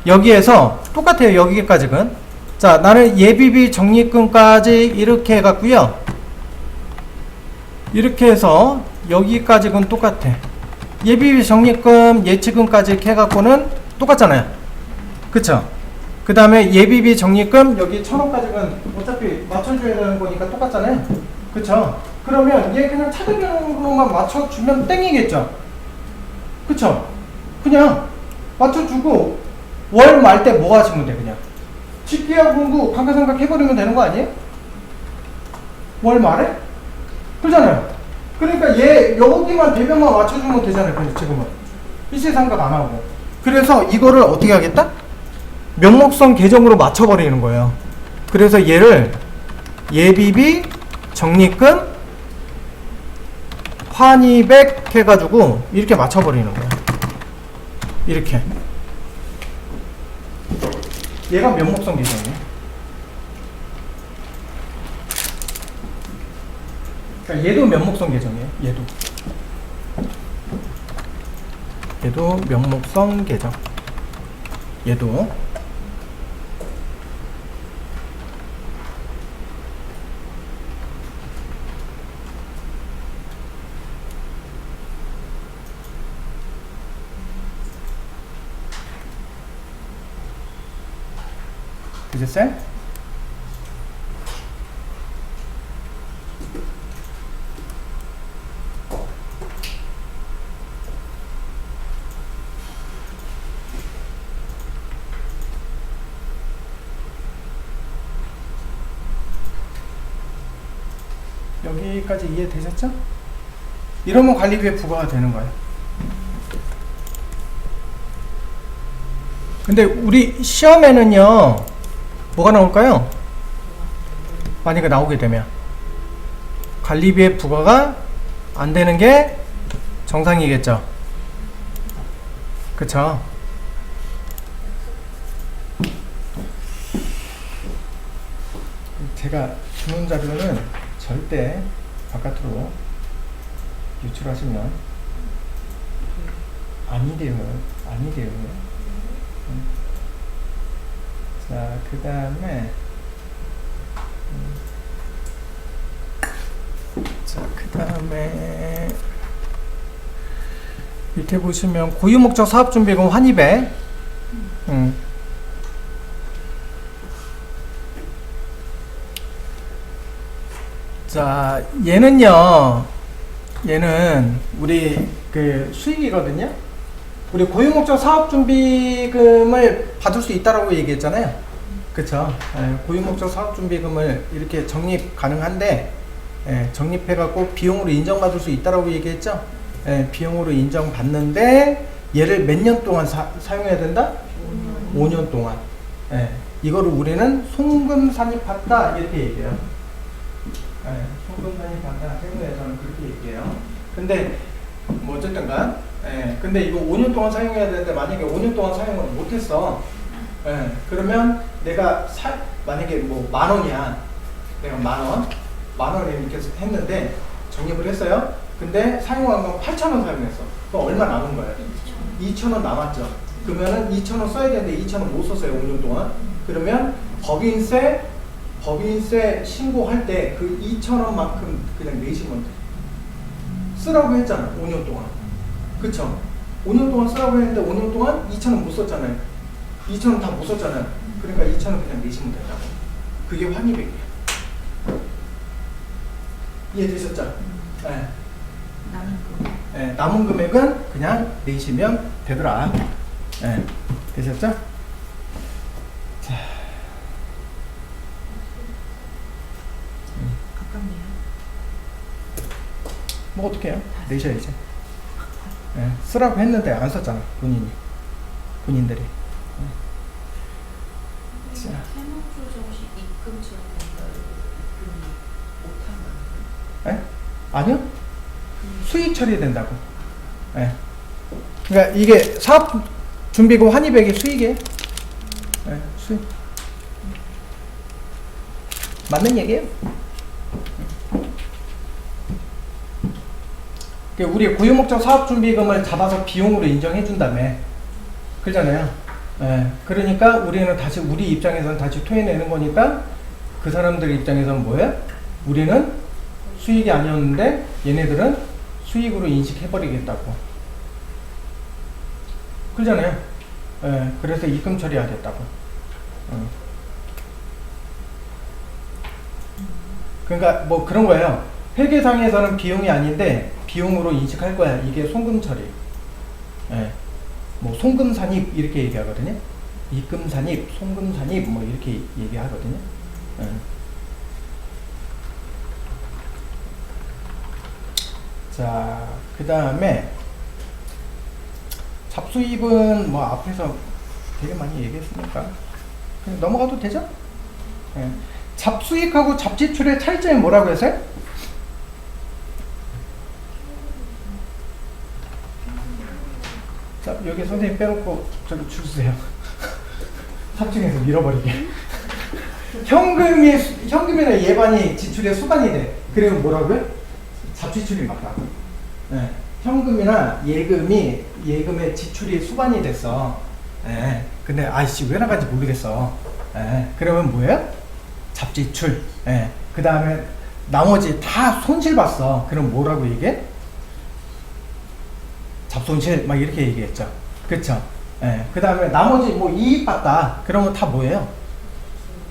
여기에서 똑같아요, 여기까지는. 자, 나는 예비비 적립금까지 이렇게 해갖고요. 이렇게 해서 여기까지는 똑같아. 예비비 적립금, 예치금까지 이렇게 해갖고는 똑같잖아요. 그쵸? 그 다음에 예비비 적립금, 여기 1,000원까지는 어차피 맞춰줘야 되는 거니까 똑같잖아요. 그쵸? 그러면 얘 그냥 차등변으로만 맞춰주면 땡이겠죠? 그쵸? 그냥 맞춰주고 월 말 때 뭐 하시면 돼 그냥 직계와 분구 감가상각 해버리면 되는 거 아니에요? 월 말에? 그러잖아요. 그러니까 얘 여기만 대변만 맞춰주면 되잖아요. 근데 지금은 일시상각 안 하고. 그래서 이거를 어떻게 하겠다? 명목성 계정으로 맞춰버리는 거예요. 그래서 얘를 예비비, 적립금, 환입액 해가지고 이렇게 맞춰버리는 거예요. 이렇게. 얘가 명목성 계정이에요. 그러니까 얘도 면목성 계정이에요. 얘도 명목성 계정. 얘도 되셨어요? 여기까지 이해되셨죠? 이러면 관리비에 부과가 되는 거예요. 근데 우리 시험에는요 뭐가 나올까요? 만약에 나오게 되면 관리비에 부과가 안 되는 게 정상이겠죠. 그쵸? 제가 주는 자료는 절대 바깥으로 유출하시면 아니래요. 자, 그 다음에 밑에 보시면 고유목적 사업준비금 환입액 자, 얘는 우리 그 수익이거든요. 우리 고유목적 사업준비금을 받을 수 있다라고 얘기했잖아요. 그쵸? 고유목적 사업준비금을 이렇게 적립 가능한데, 적립해갖고 비용으로 인정받을 수 있다라고 얘기했죠. 비용으로 인정받는데 얘를 몇 년 동안 사용해야 된다? 5년 동안. 이거를 우리는 송금 산입한다 이렇게 얘기해요. 송금 산입한다 세무에서는 그렇게 얘기해요. 근데 뭐 어쨌든간 근데 이거 5년 동안 사용해야 되는데 만약에 5년 동안 사용을 못했어. 그러면 내가 만약에 뭐 10,000원이야. 내가 만 원에 이렇게 했는데 적립을 했어요. 근데 사용한 건 8,000원 사용했어. 그럼 얼마 남은 거예요? 2,000원 남았죠. 그러면은 2,000원 써야 되는데 2,000원 못 썼어요. 5년 동안. 그러면 법인세 신고할 때 그 2,000원만큼 그냥 내시면 돼. 쓰라고 했잖아. 5년 동안. 그쵸? 5년 동안 쓰라고 했는데 5년 동안 2,000원 못 썼잖아요. 2,000원 다 못 썼잖아요. 그러니까 2,000원 그냥 내시면 된다고. 그게 환입액이에요. 이해되셨죠? 네. 남은 금액은 그냥 내시면 되더라. 되셨죠? 자. 가깝네요. 뭐 어떡해요? 내셔야지. 쓰라고 했는데 안 썼잖아. 본인들이. 자. 세무조정시 입금처럼 못하면 아니요? 수익 처리된다고. 그러니까 이게 사업 준비금 환입액이 수익이에요. 수익. 맞는 얘기예요. 그러니까 우리 고유목적 사업준비금을 잡아서 비용으로 인정해 준다며. 그러잖아요. 그러니까 우리는 다시 우리 입장에서는 다시 토해내는 거니까 그 사람들 입장에서는 뭐예요? 우리는 수익이 아니었는데 얘네들은 수익으로 인식해버리겠다고. 그러잖아요. 그래서 입금 처리하겠다고. 그러니까 뭐 그런 거예요. 회계상에서는 비용이 아닌데 비용으로 인식할 거야. 이게 송금 처리. 예. 뭐 송금산입 이렇게 얘기하거든요. 입금산입, 송금산입 뭐 이렇게 얘기하거든요. 예. 자, 그 다음에 잡수입은 뭐 앞에서 되게 많이 얘기했으니까 그냥 넘어가도 되죠? 예. 잡수익하고 잡지출의 차이점이 뭐라고 했어요? 자, 여기 선생님 빼놓고 저기 주세요. 삽중에서 밀어버리게. 현금이나 예반이 지출의 수반이 돼. 그러면 뭐라고요? 잡지출이 맞다고. 예. 현금이나 예금의 지출이 수반이 됐어. 예. 근데 아이씨 왜 나간지 모르겠어. 예. 그러면 뭐예요? 잡지출. 예. 그 다음에 나머지 다 손실 봤어. 그럼 뭐라고 얘기해? 잡손실 막 이렇게 얘기했죠. 그쵸? 예. 그 다음에 나머지 뭐 이익 봤다. 그러면 다 뭐예요?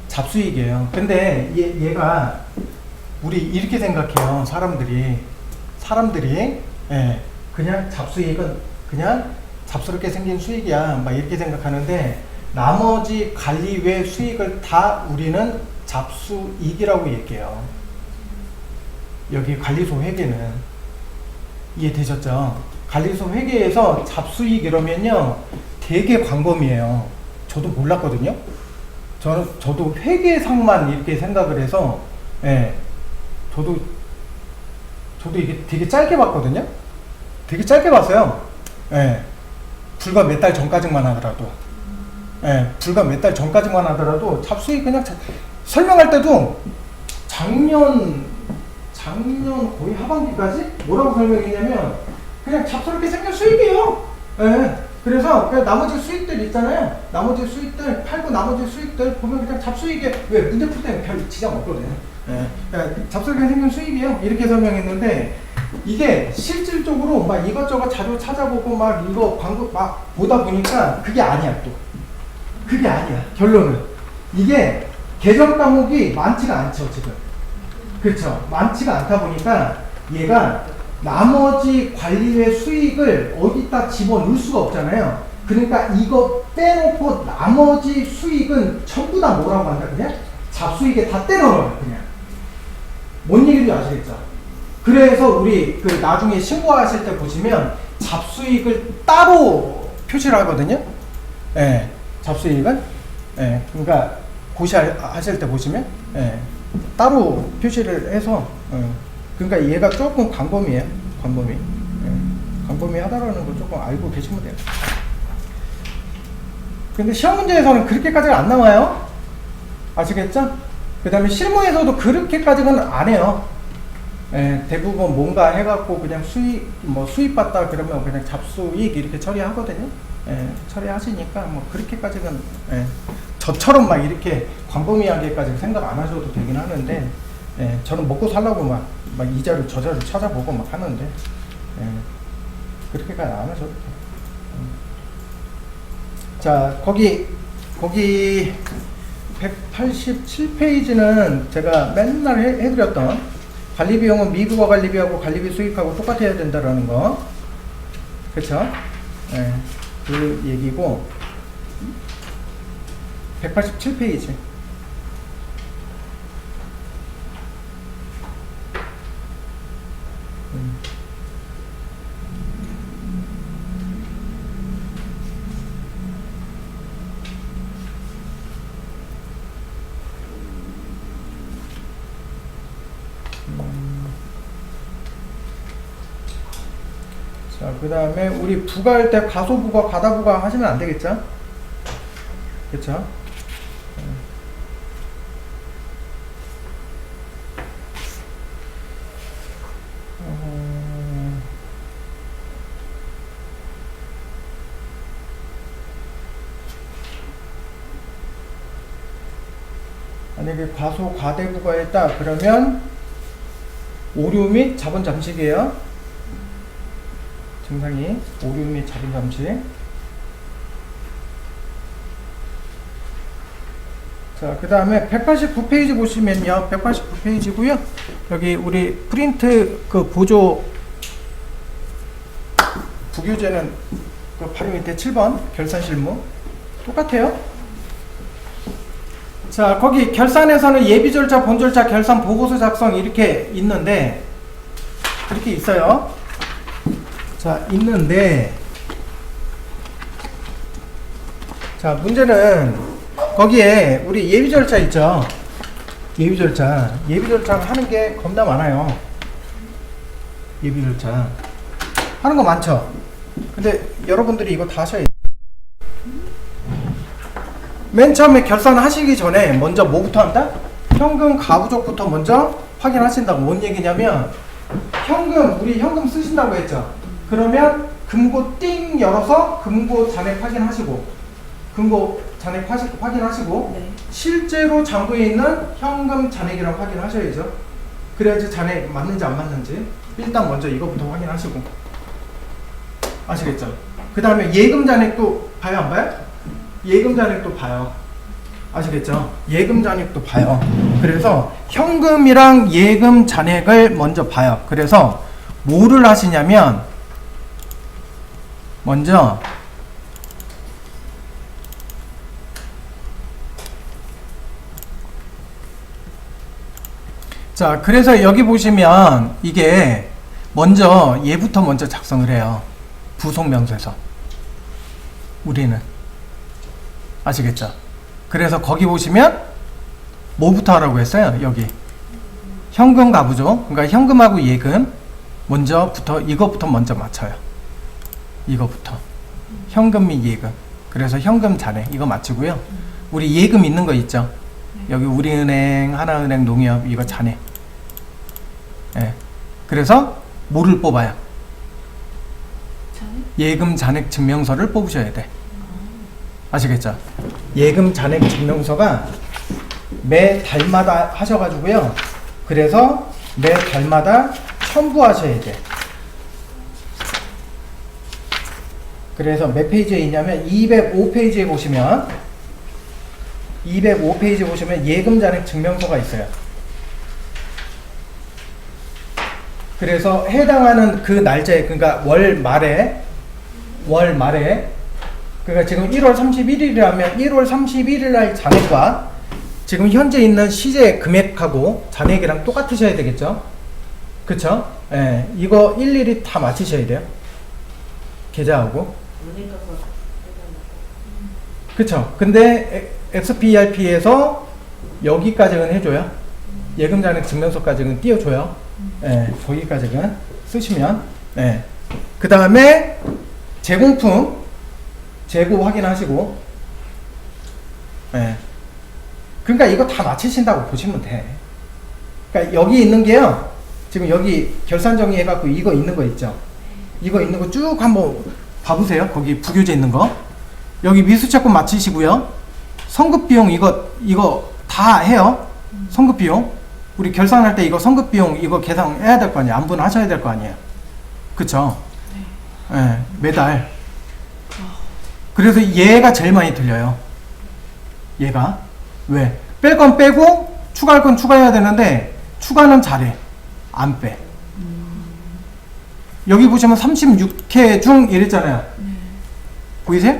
잡수익이에요. 근데 얘가 우리 이렇게 생각해요. 사람들이 예. 그냥 잡수익은 그냥 잡스럽게 생긴 수익이야. 막 이렇게 생각하는데 나머지 관리 외 수익을 다 우리는 잡수익이라고 얘기해요. 여기 관리소 회계는 이해되셨죠? 관리소 회계에서 잡수익 이러면요 되게 광범위해요. 저도 몰랐거든요. 저도 회계상만 이렇게 생각을 해서 예, 저도 이게 되게 짧게 봤거든요. 되게 짧게 봤어요. 예, 불과 몇 달 전까지만 하더라도 불과 몇 달 전까지만 하더라도 잡수익 그냥 설명할 때도 작년 거의 하반기까지 뭐라고 설명했냐면 그냥 잡스럽게 생긴 수익이에요. 예. 그래서 그냥 나머지 수익들 있잖아요. 나머지 수익들 팔고 나머지 수익들 보면 그냥 잡수익에 왜 문제 풀 때는 별 지장 없거든요. 예. 그러니까 잡스럽게 생긴 수익이에요. 이렇게 설명했는데 이게 실질적으로 막 이것저것 자료 찾아보고 막 이거 광고 막 보다 보니까 그게 아니야 또. 그게 아니야. 결론은 이게 계정 과목이 많지가 않죠 지금. 그렇죠. 많지가 않다 보니까 얘가 나머지 관리의 수익을 어디다 집어넣을 수가 없잖아요. 그러니까 이거 빼놓고 나머지 수익은 전부 다 뭐라고 한다 그냥? 잡수익에 다 때려넣어요 그냥. 뭔 얘기인지 아시겠죠? 그래서 우리 그 나중에 신고하실 때 보시면 잡수익을 따로 표시를 하거든요. 예, 잡수익은 그러니까 고시하실 때 보시면 따로 표시를 해서 그러니까 얘가 조금 광범위해요. 광범위하다라는 거 조금 알고 계시면 돼요. 근데 시험 문제에서는 그렇게까지는 안 나와요. 아시겠죠? 그 다음에 실무에서도 그렇게까지는 안 해요. 대부분 뭔가 해갖고 그냥 수입 받다 그러면 그냥 잡수익 이렇게 처리하거든요. 처리하시니까 뭐 그렇게까지는 저처럼 막 이렇게 광범위하게까지 생각 안 하셔도 되긴 하는데 저는 먹고 살라고 막 이 자료 저 자료 찾아보고 막 하는데 그렇게까지 안 하셔도 돼요. 자 거기 187페이지는 제가 맨날 해드렸던 관리비용은 미국어 관리비하고 관리비 수익하고 똑같아야 된다라는 거. 그쵸? 그 얘기고 187페이지. 자, 그 다음에 우리 부가할 때 가소부가, 가다부가 하시면 안 되겠죠? 그쵸? 만약에 과소, 과대부가 했다 그러면 오류 및 자본 잠식이에요. 증상이 오류 및 자본 잠식. 자, 그 다음에 189페이지 보시면요. 189페이지고요. 여기 우리 프린트 그 보조 부교재는 그 바로 밑에 7번 결산 실무 똑같아요. 자, 거기 결산에서는 예비 절차, 본 절차, 결산 보고서 작성 이렇게 있는데 이렇게 있어요. 자, 있는데 자, 문제는 거기에 우리 예비 절차 있죠. 예비 절차 하는 게 겁나 많아요. 예비 절차 하는 거 많죠. 근데 여러분들이 이거 다 하셔야 돼요. 맨 처음에 결산하시기 전에 먼저 뭐부터 한다? 현금 가부족부터 먼저 확인하신다고. 뭔 얘기냐면 우리 현금 쓰신다고 했죠. 그러면 금고 띵 열어서 금고 잔액 확인하시고 네. 실제로 잔고에 있는 현금 잔액이랑 확인하셔야죠. 그래야지 잔액 맞는지 안 맞는지 일단 먼저 이거부터 확인하시고 아시겠죠? 그 다음에 예금 잔액도 봐요, 안 봐요? 예금 잔액도 봐요. 아시겠죠? 예금 잔액도 봐요. 그래서 현금이랑 예금 잔액을 먼저 봐요. 그래서 뭐를 하시냐면 먼저 자, 그래서 여기 보시면 이게 먼저 얘부터 먼저 작성을 해요. 부속명세서. 우리는 아시겠죠? 그래서 거기 보시면 뭐부터 하라고 했어요? 여기 현금 가부죠. 그러니까 현금하고 예금 이거부터 먼저 맞춰요. 이거부터 현금 및 예금. 그래서 현금 잔액 이거 맞추고요. 우리 예금 있는 거 있죠? 여기 우리은행, 하나은행, 농협 이거 잔액. 예. 그래서 뭐를 뽑아요? 잔액? 예금 잔액 증명서를 뽑으셔야 돼. 아시겠죠? 예금 잔액 증명서가 매 달마다 하셔가지고요. 그래서 매 달마다 첨부하셔야 돼. 그래서 몇 페이지에 있냐면 205페이지에 보시면 예금 잔액 증명서가 있어요. 그래서 해당하는 그 날짜에, 그러니까 월 말에 그러니까 지금 1월 31일이라면 1월 31일 날 잔액과 지금 현재 있는 시제 금액하고 잔액이랑 똑같으셔야 되겠죠? 그쵸? 예, 이거 일일이 다 맞추셔야 돼요. 계좌하고. 그쵸? 근데 XPRP에서 여기까지는 해줘요. 예금 잔액 증명서까지는 띄워줘요. 예, 거기까지는 쓰시면. 예. 그 다음에 재공품 재고 확인하시고. 예. 그러니까 이거 다 맞추신다고 보시면 돼. 그러니까 여기 있는 게요. 지금 여기 결산 정리 해갖고 이거 있는 거 있죠. 이거 있는 거 쭉 한번 봐보세요. 거기 부교재 있는 거. 여기 미수채권 맞추시고요. 성급비용 이거 다 해요. 성급비용. 우리 결산할 때 이거 성급비용 이거 계산해야 될 거 아니에요. 안분하셔야 될 거 아니에요. 그쵸? 네. 매달. 그래서 얘가 제일 많이 들려요. 얘가. 왜? 뺄 건 빼고 추가할 건 추가해야 되는데 추가는 잘해. 안 빼. 여기 보시면 36회 중 이랬잖아요. 보이세요?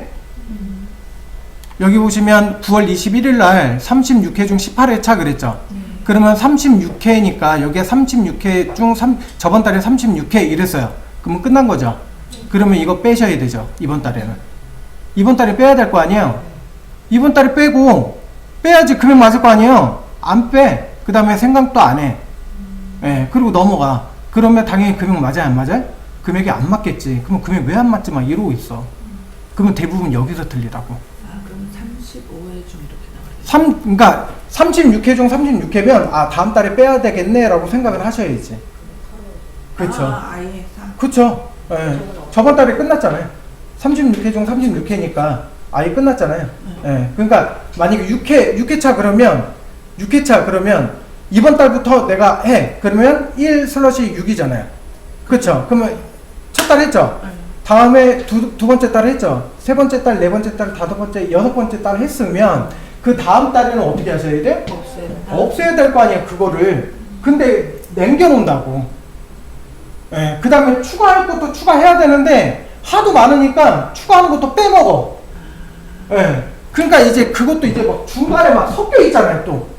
여기 보시면 9월 21일 날 36회 중 18회차 그랬죠. 그러면 36회니까 여기에 36회 중 저번 달에 36회 이랬어요. 그러면 끝난 거죠. 그러면 이거 빼셔야 되죠. 이번 달에는. 이번 달에 빼야 될 거 아니에요. 이번 달에 빼고 빼야지 금액 맞을 거 아니에요. 안 빼. 그 다음에 생각도 안 해. 예, 그리고 넘어가. 그러면 당연히 금액 맞아요, 안 맞아요? 금액이 안 맞겠지. 그러면 금액 왜 안 맞지? 막 이러고 있어. 그러면 대부분 여기서 틀리라고. 그럼 35회 중 이렇게 나와요. 그러니까 36회 중 36회면 다음 달에 빼야 되겠네라고 생각을 하셔야지. 그렇죠. 아예 그렇죠. 예. 저번 달에 끝났잖아요. 36회 중 36회니까 아예 끝났잖아요. 예. 그러니까 만약에 6회차 그러면 이번 달부터 내가 해. 그러면 1/6이잖아요. 그렇죠. 그러면 첫 달 했죠. 다음에 두 번째 달 했죠. 세 번째 달, 네 번째 달, 다섯 번째, 여섯 번째 달 했으면 그 다음 달에는 어떻게 하셔야 돼? 없애야 될 거 아니에요, 그거를. 근데 남겨놓는다고. 예, 그 다음에 추가할 것도 추가해야 되는데 하도 많으니까 추가하는 것도 빼먹어. 예, 그러니까 이제 그것도 이제 막 중간에 막 섞여 있잖아요, 또.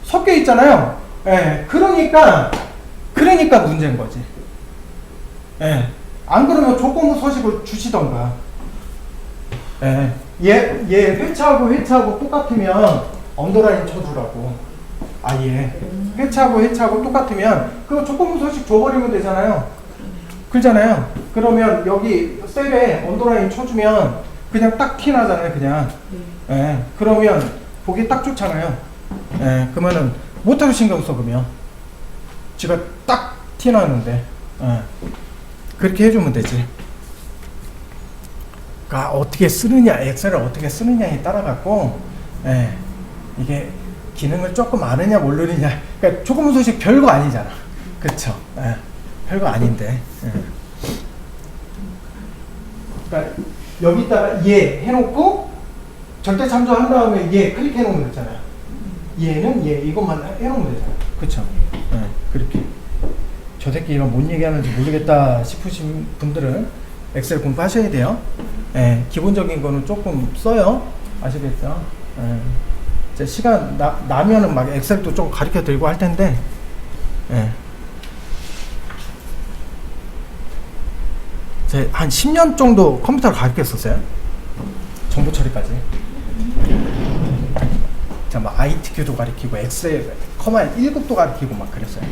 섞여 있잖아요. 예, 그러니까 문제인 거지. 예, 안 그러면 조건부 서식을 주시던가. 예, 얘 회차하고 똑같으면 언더라인 쳐주라고. 아예 회차하고 똑같으면 그거 조건부 서식 줘버리면 되잖아요. 그러잖아요. 그러면 여기 셀에 언더라인 쳐주면 그냥 딱 티 나잖아요, 그냥. 예, 그러면 보기 딱 좋잖아요. 예, 그러면은 못하고 신경 써, 그러면. 지가 딱 티 나는데. 예, 그렇게 해주면 되지. 그러니까 어떻게 쓰느냐, 엑셀을 어떻게 쓰느냐에 따라 갖고, 예, 이게 기능을 조금 아느냐 모르느냐. 그러니까 조건부 서식 별거 아니잖아. 그쵸? 예, 별거 아닌데. 예. 그러니까 여기다가 얘 해놓고 절대 참조한 다음에 얘 클릭해 놓으면 되잖아요. 얘는 얘 이것만 해놓으면 되잖아요. 그쵸? 네, 그렇게. 저 새끼 이거 뭔 얘기하는지 모르겠다 싶으신 분들은 엑셀 공부하셔야 돼요. 네, 기본적인 거는 조금 써요. 아시겠죠? 네. 이제 시간 나면은 막 엑셀도 좀 가르쳐 드리고 할 텐데. 네. 한 10년 정도 컴퓨터를 가르쳤었어요. 정보 처리까지. 자, 막 ITQ도 가르치고, 엑셀, 커마일 1급도 가르치고 막 그랬어요.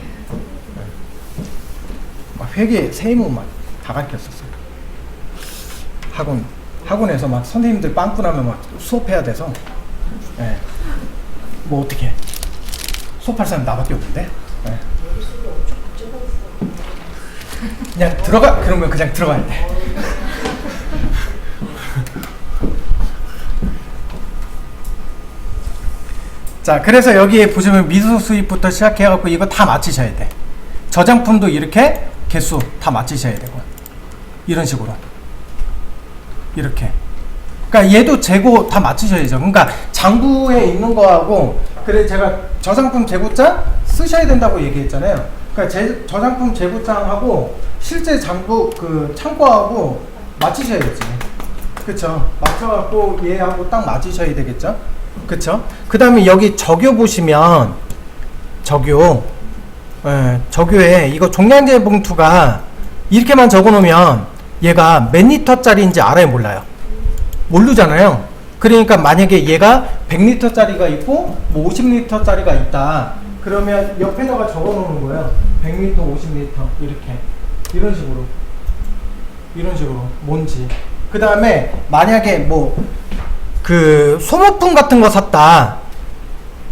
막 회계, 세무 막 다 가르쳤었어요. 학원에서 막 선생님들 빵꾸 나면 막 수업해야 돼서, 예. 뭐 어떻게 수업할 사람 나밖에 없는데. 예. 그냥 들어가, 그러면 그냥 들어가야 돼. 자, 그래서 여기에 보시면 미수 수입부터 시작해갖고 이거 다 맞추셔야 돼. 저장품도 이렇게 개수 다 맞추셔야 되고. 이런 식으로. 이렇게. 그러니까 얘도 재고 다 맞추셔야죠. 그러니까 장부에 있는 거하고, 그래 제가 저장품 재고장 쓰셔야 된다고 얘기했잖아요. 그러니까 저장품 재고장하고 실제 장부 그 창고하고 맞추셔야지. 그쵸? 맞춰갖고 얘하고 딱 맞추셔야 되겠죠? 그쵸? 그 다음에 여기 적요 보시면 적요, 예, 적요에 이거 종량제 봉투가 이렇게만 적어 놓으면 얘가 몇 리터짜리인지 알아요, 몰라요? 모르잖아요. 그러니까 만약에 얘가 100리터짜리가 있고 뭐 50리터짜리가 있다, 그러면 옆에다가 적어 놓는 거예요. 100리터, 50리터 이렇게. 이런 식으로 뭔지. 그 다음에 만약에 뭐 그 소모품 같은 거 샀다,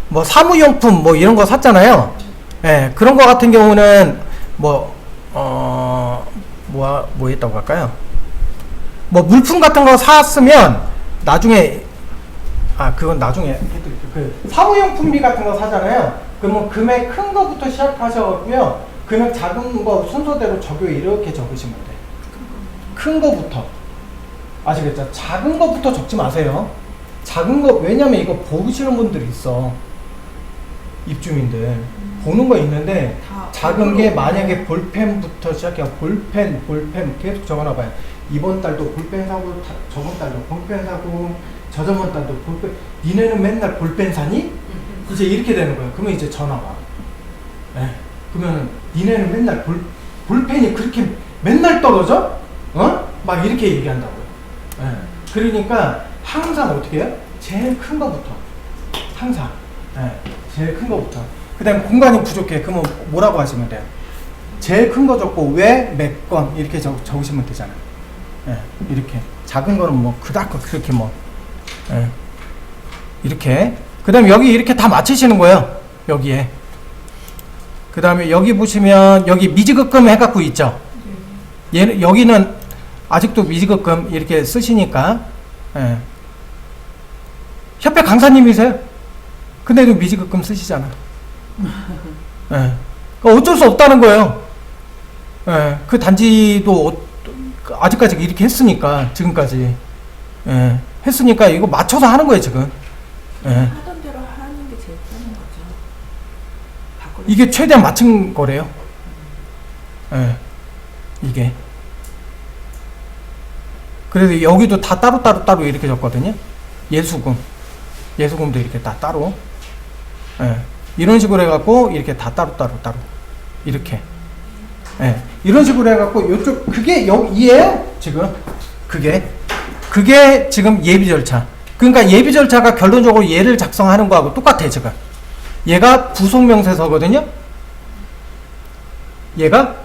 뭐 사무용품 뭐 이런 거 샀잖아요. 예, 그런 거 같은 경우는 뭐 했다고 할까요? 뭐 물품 같은 거 샀으면 나중에, 그건 나중에 해드릴게요. 그 사무용품비 같은 거 사잖아요. 그러면 금액 큰 거부터 시작하셔갖고요, 금액 작은 거 순서대로 적요 이렇게 적으시면 돼. 큰 거부터. 아시겠죠? 작은 거부터 적지 마세요. 작은 거, 왜냐면 이거 보시는 분들이 있어. 입주민들. 보는 거 있는데, 작은 게 만약에 볼펜부터 시작해서 볼펜 계속 적어놔봐요. 이번 달도 볼펜 사고, 저번 달도 볼펜 사고, 저저번 달도 볼펜. 니네는 맨날 볼펜 사니? 이제 이렇게 되는 거예요. 그러면 이제 전화 와. 네. 그러면 니네는 맨날 볼펜이 그렇게 맨날 떨어져? 어? 막 이렇게 얘기한다고요. 네. 그러니까 항상 어떻게 해요? 제일 큰 거부터. 항상. 네. 제일 큰 거부터. 그 다음에 공간이 부족해. 그러면 뭐라고 하시면 돼요? 제일 큰 거 적고 왜 몇 건 이렇게 적으시면 되잖아요. 네. 이렇게. 작은 거는 뭐 그닥 그렇게 뭐. 네. 이렇게. 그 다음에 여기 이렇게 다 맞추시는 거예요. 여기에. 그 다음에 여기 보시면 여기 미지급금 해갖고 있죠. 얘는 여기는 아직도 미지급금 이렇게 쓰시니까. 예. 협회 강사님이세요? 근데도 미지급금 쓰시잖아. 예. 그러니까 어쩔 수 없다는 거예요. 예. 그 단지도 아직까지 이렇게 했으니까, 지금까지. 예. 했으니까 이거 맞춰서 하는 거예요, 지금. 예. 하던 대로 하는 게 제일 편한 거죠. 바꾸는 이게 최대한 맞춘 거래요. 예. 이게. 그래서 여기도 다 따로 이렇게 적거든요. 예수금도 이렇게 다 따로. 예. 이런 식으로 해갖고 이렇게 다 따로 이렇게. 예. 이런 식으로 해갖고 요쪽 그게 여기에요. 지금 그게 지금 예비 절차. 그러니까 예비 절차가 결론적으로 얘를 작성하는 거하고 똑같아 지금. 얘가 부속명세서거든요. 얘가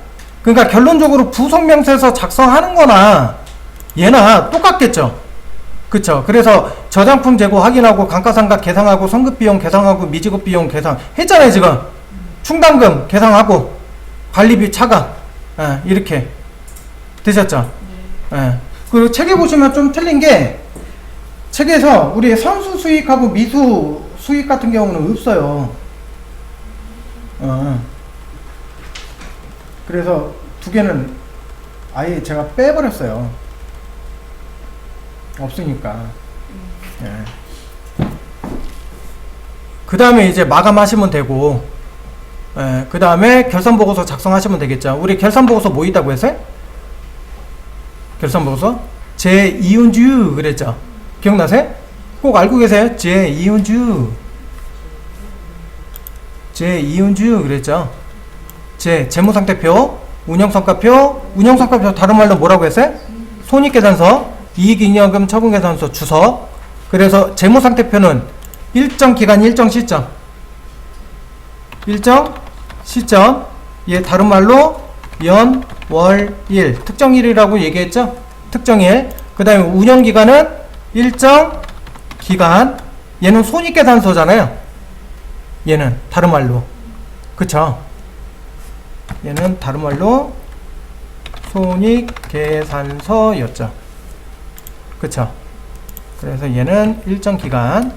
그러니까 결론적으로 부속명세서 작성하는 거나 얘나 똑같겠죠. 그쵸. 그래서 저장품 재고 확인하고 감가상각 계상하고 성급비용 계상하고 미지급비용 계상 했잖아요 지금. 충당금 계상하고 관리비 차감. 예, 이렇게 되셨죠. 예. 그리고 책에 보시면 좀 틀린 게 책에서 우리 선수 수익하고 미수 수익 같은 경우는 없어요. 그래서 두 개는 아예 제가 빼버렸어요. 없으니까. 예. 그 다음에 이제 마감하시면 되고, 예. 그 다음에 결산보고서 작성하시면 되겠죠. 우리 결산보고서 뭐 있다고 했어요? 결산보고서? 제2운주 그랬죠. 기억나세요? 꼭 알고 계세요? 제2운주 그랬죠. 재무상태표, 운영성과표 다른 말로 뭐라고 했어요? 손익계산서, 이익잉여금 처분계산서, 주서. 그래서 재무상태표는 일정 기간, 일정 시점. 얘 다른 말로 연, 월, 일. 특정일이라고 얘기했죠? 특정일. 그 다음에 운영기간은 일정 기간. 얘는 손익계산서잖아요. 얘는 다른 말로. 그쵸? 얘는 다른 말로 손익계산서였죠. 그쵸? 그래서 얘는 일정 기간.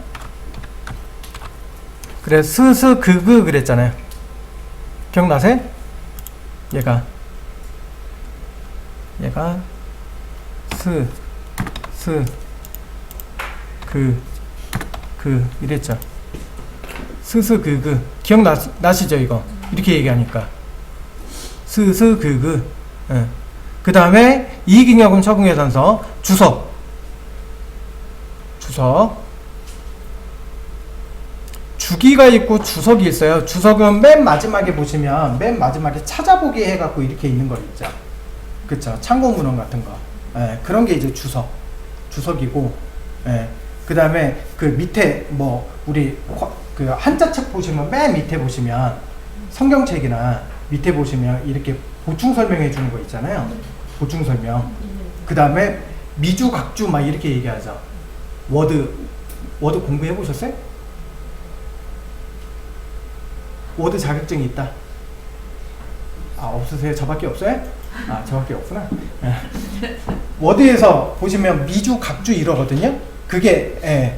그래서 스스그그 그랬잖아요. 기억나세요? 얘가 그 이랬죠. 스스그그 기억나시죠? 이거 이렇게 얘기하니까 스스그그. 예. 그 다음에 이익잉여금 처분계산서 주석. 주기가 있고 주석이 있어요. 주석은 맨 마지막에 보시면 맨 마지막에 찾아보기 해갖고 이렇게 있는 거 있죠. 그쵸? 참고문헌 같은 거. 예, 그런 게 이제 주석이고. 예. 그 다음에 그 밑에 뭐 우리 그 한자책 보시면 맨 밑에 보시면 성경책이나 밑에 보시면 이렇게 보충 설명해 주는 거 있잖아요. 보충 설명. 그 다음에 미주 각주 막 이렇게 얘기하죠. 워드 공부해 보셨어요? 워드 자격증이 있다. 아, 없으세요? 저밖에 없어요? 아, 저밖에 없구나. 워드에서 보시면 미주 각주 이러거든요. 그게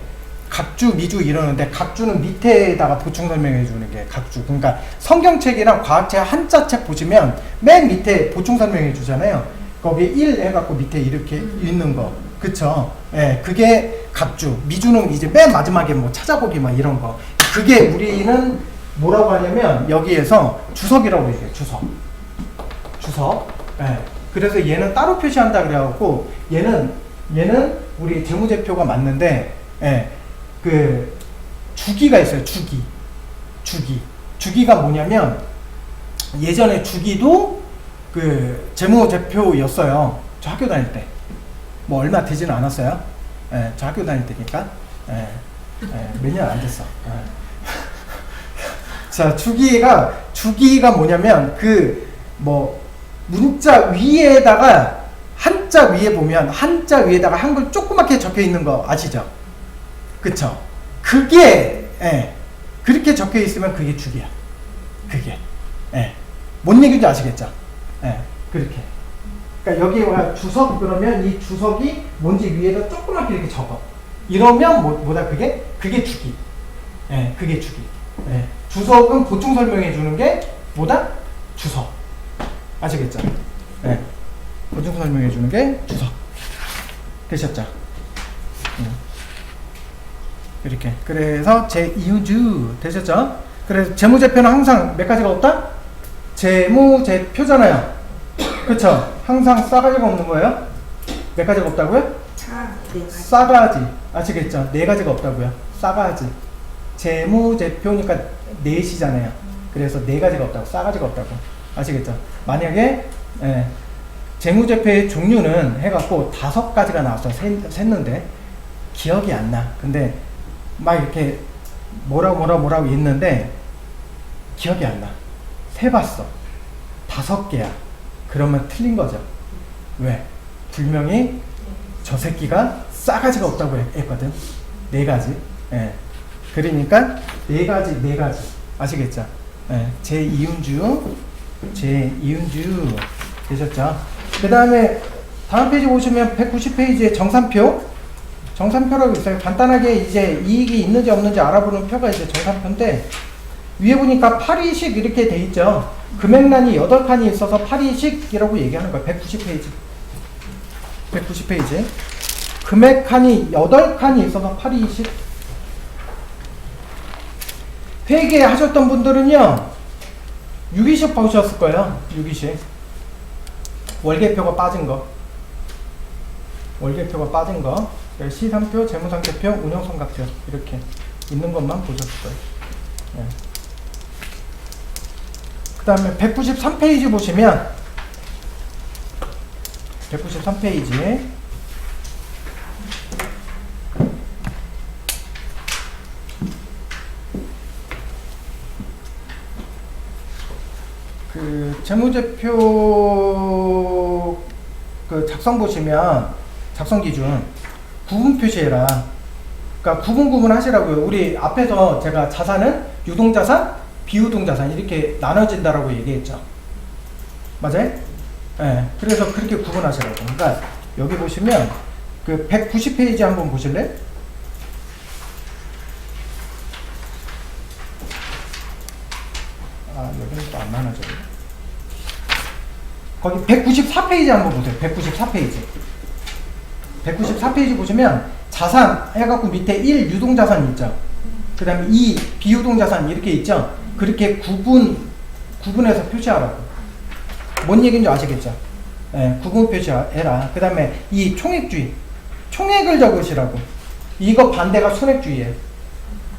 각주 미주 이러는데 각주는 밑에다가 보충 설명해 주는 게 각주. 그러니까 성경책이랑 과학책 한자책 보시면 맨 밑에 보충 설명해 주잖아요. 거기에 1 해갖고 밑에 이렇게 있는 거. 그쵸? 예, 그게 각주. 미주는 이제 맨 마지막에 뭐 찾아보기 막 이런 거. 그게 우리는 뭐라고 하냐면 여기에서 주석이라고 얘기해요. 주석. 예. 그래서 얘는 따로 표시한다 그래갖고 얘는 우리 재무제표가 맞는데, 예, 그 주기가 있어요. 주기가 뭐냐면 예전에 주기도 그 재무제표였어요. 저 학교 다닐 때. 뭐 얼마 되지는 않았어요. 예, 저 학교 다닐 때니까. 몇 년 안 됐어. 자, 주기가 뭐냐면 그 뭐 문자 위에다가 한자 위에 보면 한자 위에다가 한글 조그맣게 적혀 있는 거 아시죠? 그쵸? 그게 그렇게 적혀 있으면 그게 주기야. 그게 뭔 얘기인지 아시겠죠? 그렇게. 그러니까 여기가 주석 그러면 이 주석이 뭔지 위에다 조그맣게 이렇게 적어. 이러면 뭐다 그게 주기. 그게 주기. 주석은 보충 설명해 주는 게 뭐다? 주석. 아시겠죠? 보충 설명해 주는 게 주석. 되셨죠? 이렇게. 그래서 제2주 되셨죠? 그래서 재무제표는 항상 몇 가지가 없다? 재무제표잖아요. 그쵸? 항상 싸가지가 없는 거예요? 몇 가지가 없다고요? 싸가지. 아시겠죠? 네 가지가 없다고요. 싸가지. 재무제표니까 넷이잖아요. 그래서 네 가지가 없다고. 싸가지가 없다고. 아시겠죠? 만약에 재무제표의 종류는 해갖고 5가지가 나왔어. 샜는데 기억이 안 나. 근데 막 이렇게 뭐라고 있는데 기억이 안 나. 세봤어. 5개야. 그러면 틀린 거죠. 왜? 분명히 저 새끼가 싸가지가 없다고 했거든. 4가지. 예. 그러니까 4가지. 아시겠죠? 예. 제2음주 되셨죠? 그 다음에 다음 페이지 보시면 190페이지에 정산표라고 있어요. 간단하게 이제 이익이 있는지 없는지 알아보는 표가 이제 정산표인데, 위에 보니까 8이식 이렇게 돼 있죠. 금액란이 8칸이 있어서 8이식이라고 얘기하는 거예요. 190페이지. 금액칸이 8칸이 있어서 8이식. 회계하셨던 분들은요, 6이식 보셨을 거예요. 6이식. 월계표가 빠진 거. 시산표, 재무상태표, 운영성각표 이렇게 있는 것만 보셨을 거예요. 네. 그 다음에 193페이지 보시면 193페이지 그 재무제표 그 작성 보시면 작성 기준 구분 표시해라. 그러니까 구분 하시라고요. 우리 앞에서 제가 자산은 유동자산, 비유동자산 이렇게 나눠진다라고 얘기했죠. 맞아요? 네. 그래서 그렇게 구분하시라고. 그러니까 여기 보시면 그 190페이지 한번 보실래요? 아, 여기는 또 안 나눠져요. 거기 194페이지 한번 보세요. 194페이지 보시면 자산 해갖고 밑에 1 유동자산 있죠. 그 다음에 2 비유동자산 이렇게 있죠. 그렇게 구분해서 표시하라고. 뭔 얘기인지 아시겠죠? 네, 구분 표시해라. 그 다음에 이 총액주의. 총액을 적으시라고. 이거 반대가 순액주의예요.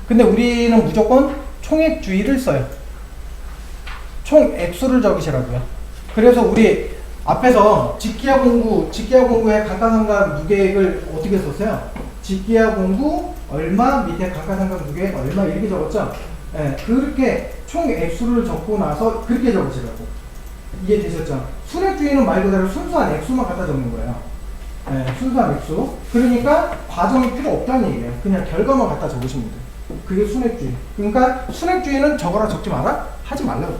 근데 우리는 무조건 총액주의를 써요. 총액수를 적으시라고요. 그래서 우리 앞에서 직기하 공구의 감가상각 무계획을 어떻게 썼어요? 직기하 공구 얼마 밑에 감가상각 무계획 얼마 이렇게 적었죠? 예, 그렇게 총액수를 적고 나서 그렇게 적으시라고. 이해되셨죠? 순액주의는 말 그대로 순수한 액수만 갖다 적는 거예요. 예, 순수한 액수. 그러니까 과정이 필요 없다는 얘기예요. 그냥 결과만 갖다 적으시면 돼요. 그게 순액주의. 그러니까 순액주의는 적어라 적지 마라 하지 말라고.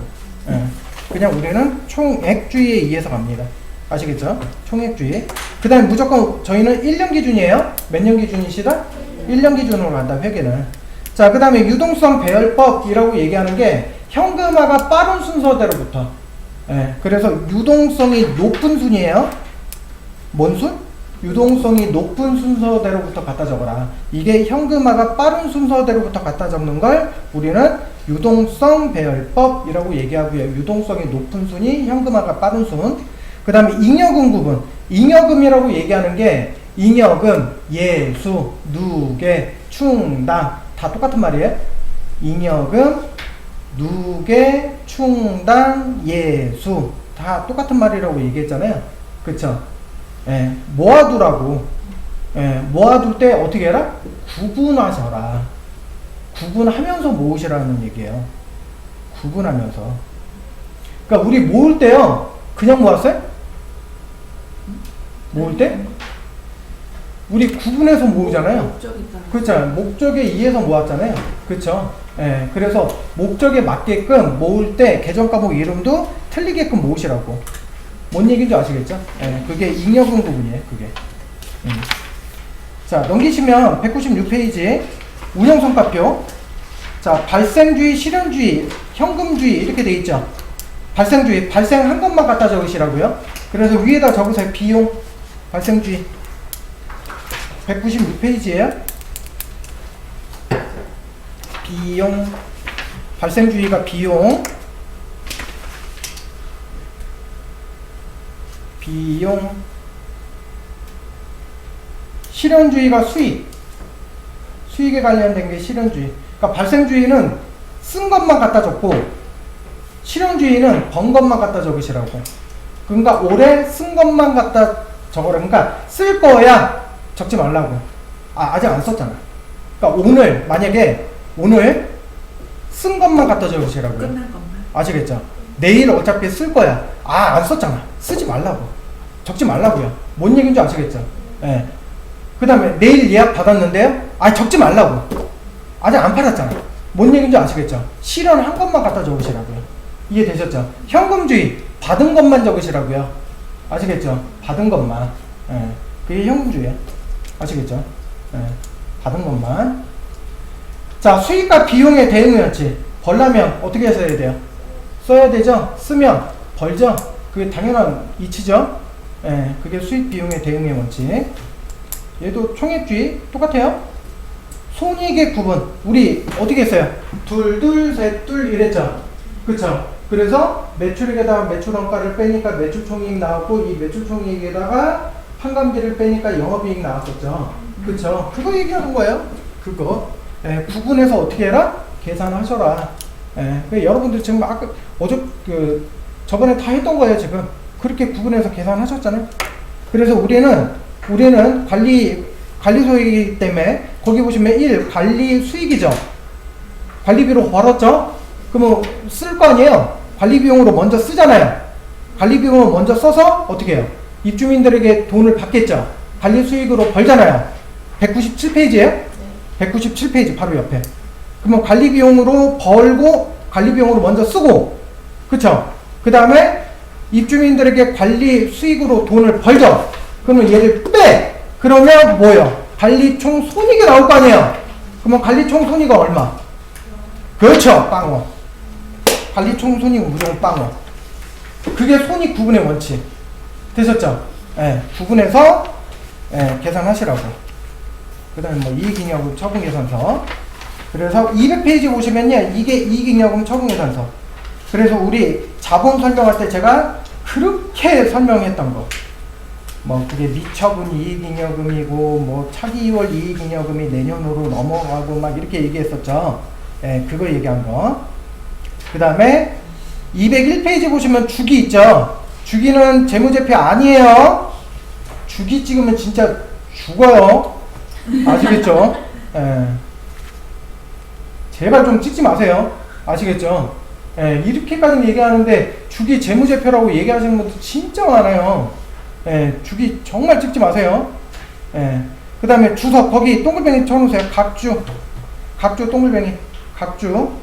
예. 그냥 우리는 총액주의에 의해서 갑니다. 아시겠죠? 총액주의. 그 다음에 무조건 저희는 1년 기준이에요. 몇 년 기준이시다? 1년 기준으로 간다, 회계는. 자, 그 다음에 유동성 배열법이라고 얘기하는 게 현금화가 빠른 순서대로부터. 예, 그래서 유동성이 높은 순이에요. 뭔 순? 유동성이 높은 순서대로부터 갖다 적어라. 이게 현금화가 빠른 순서대로부터 갖다 적는 걸 우리는 유동성 배열법이라고 얘기하고요. 유동성이 높은 순이 현금화가 빠른 순. 그 다음에 잉여금 구분. 잉여금이라고 얘기하는 게 잉여금, 예수, 누계, 충당 다 똑같은 말이에요. 잉여금, 누계, 충당, 예수 다 똑같은 말이라고 얘기했잖아요. 그쵸? 예, 모아두라고. 예, 모아둘 때 어떻게 해라? 구분하셔라. 구분하면서 모으시라는 얘기예요. 구분하면서. 그러니까 우리 모을 때요, 그냥 모았어요? 모을 때? 우리 구분해서 모으잖아요. 그렇죠. 목적에 의해서 모았잖아요. 그렇죠. 예, 그래서 목적에 맞게끔 모을 때 계정 과목 이름도 틀리게끔 모으시라고. 뭔 얘기인지 아시겠죠? 예, 그게 잉여금 부분이에요. 그게. 자, 넘기시면 196페이지 운영성과표. 자, 발생주의, 실현주의, 현금주의 이렇게 돼 있죠. 발생주의, 발생한 것만 갖다 적으시라고요. 그래서 위에다 적으세요. 비용, 발생주의. 196페이지에요. 비용, 발생주의가 비용, 실현주의가 수익에 관련된 게 실현주의. 그러니까 발생주의는 쓴 것만 갖다 적고 실현주의는 번 것만 갖다 적으시라고. 그러니까 올해 쓴 것만 갖다 적어라. 그러니까 쓸 거야 적지 말라고. 아직 안 썼잖아. 그러니까 오늘 만약에 오늘 쓴 것만 갖다 적으시라고요. 끝난 것만. 아시겠죠? 내일 어차피 쓸 거야. 안 썼잖아. 쓰지 말라고. 적지 말라고요. 뭔 얘기인지 아시겠죠? 예. 그 다음에 내일 예약 받았는데요. 적지 말라고. 아직 안 팔았잖아. 뭔 얘기인지 아시겠죠? 실현한 것만 갖다 적으시라고요. 이해되셨죠? 현금주의 받은 것만 적으시라고요. 아시겠죠? 받은 것만. 예. 그게 현금주의야. 아시겠죠? 예. 받은 것만. 자, 수익과 비용의 대응이었지. 벌려면 어떻게 써야 돼요? 써야 되죠? 쓰면 벌죠? 그게 당연한 이치죠? 예, 그게 수익 비용의 대응의 원칙. 얘도 총액주의 똑같아요. 손익의 구분. 우리 어떻게 했어요? 둘, 셋, 이랬죠? 그쵸? 그래서 매출액에다가 매출 원가를 빼니까 매출 총이익 나왔고, 이 매출 총이익에다가 판관비를 빼니까 영업이익 나왔었죠? 그쵸? 그거 얘기하는 거예요. 그거. 예, 구분해서 어떻게 해라? 계산하셔라. 예, 여러분들 지금 아까 저번에 다 했던 거예요, 지금. 그렇게 구분해서 계산하셨잖아요. 그래서 우리는 관리 소액이기 때문에 거기 보시면 1 관리 수익이죠. 관리비로 벌었죠. 그러면 쓸 거 아니에요. 관리비용으로 먼저 쓰잖아요. 관리비용으로 먼저 써서 어떻게 해요? 입주민들에게 돈을 받겠죠. 관리 수익으로 벌잖아요. 197페이지예요? 197페이지 바로 옆에. 그러면 관리비용으로 벌고 관리비용으로 먼저 쓰고, 그쵸? 그 다음에 입주민들에게 관리 수익으로 돈을 벌죠. 그러면 얘를 빼. 그러면 뭐예요? 관리 총 손익이 나올 거 아니에요. 그러면 관리 총 손익은 얼마? 그렇죠. 빵원. 관리 총 손익은 무조건 빵원. 그게 손익 구분의 원칙. 되셨죠? 예, 구분해서 계산하시라고. 그 다음에 뭐 이익잉여금 처분계산서. 그래서 200페이지 보시면요, 이게 이익잉여금 처분계산서. 그래서 우리 자본 설명할 때 제가 그렇게 설명했던 거, 뭐 그게 미처분 이익잉여금이고 뭐 차기 2월 이익잉여금이 내년으로 넘어가고 막 이렇게 얘기했었죠. 그거 얘기한 거. 그 다음에 201페이지 보시면 주기 있죠. 주기는 재무제표 아니에요. 주기 찍으면 진짜 죽어요. 아시겠죠? 제발 좀 찍지 마세요. 아시겠죠? 이렇게까지 얘기하는데 주기 재무제표라고 얘기하시는 분들 진짜 많아요. 주기 정말 찍지 마세요. 그 다음에 주석 거기 동글뱅이 쳐놓으세요. 각주 동글뱅이 각주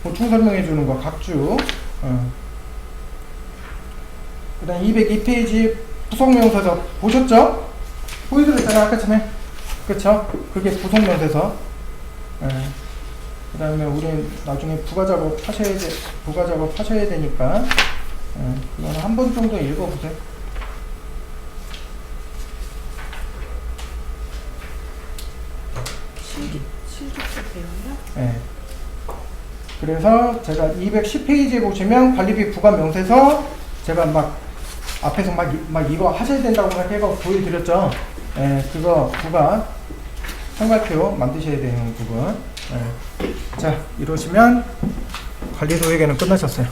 보충 설명해 주는 거 각주. 그 다음 202페이지 부속명세서 보셨죠? 보여드렸잖아요 아까 전에. 그쵸? 그게 부속명세서. 그 다음에 우리 나중에 부가작업 하셔야 되니까 그거는 한 번 정도 읽어보세요. 실적도 배워요? 네. 그래서 제가 210페이지에 보시면 관리비 부가 명세서 제가 막 앞에서 막 이거 하셔야 된다고 해서 보여드렸죠. 그거 부가 삼각표 만드셔야 되는 부분. 자, 이러시면 관리소에게는 끝나셨어요.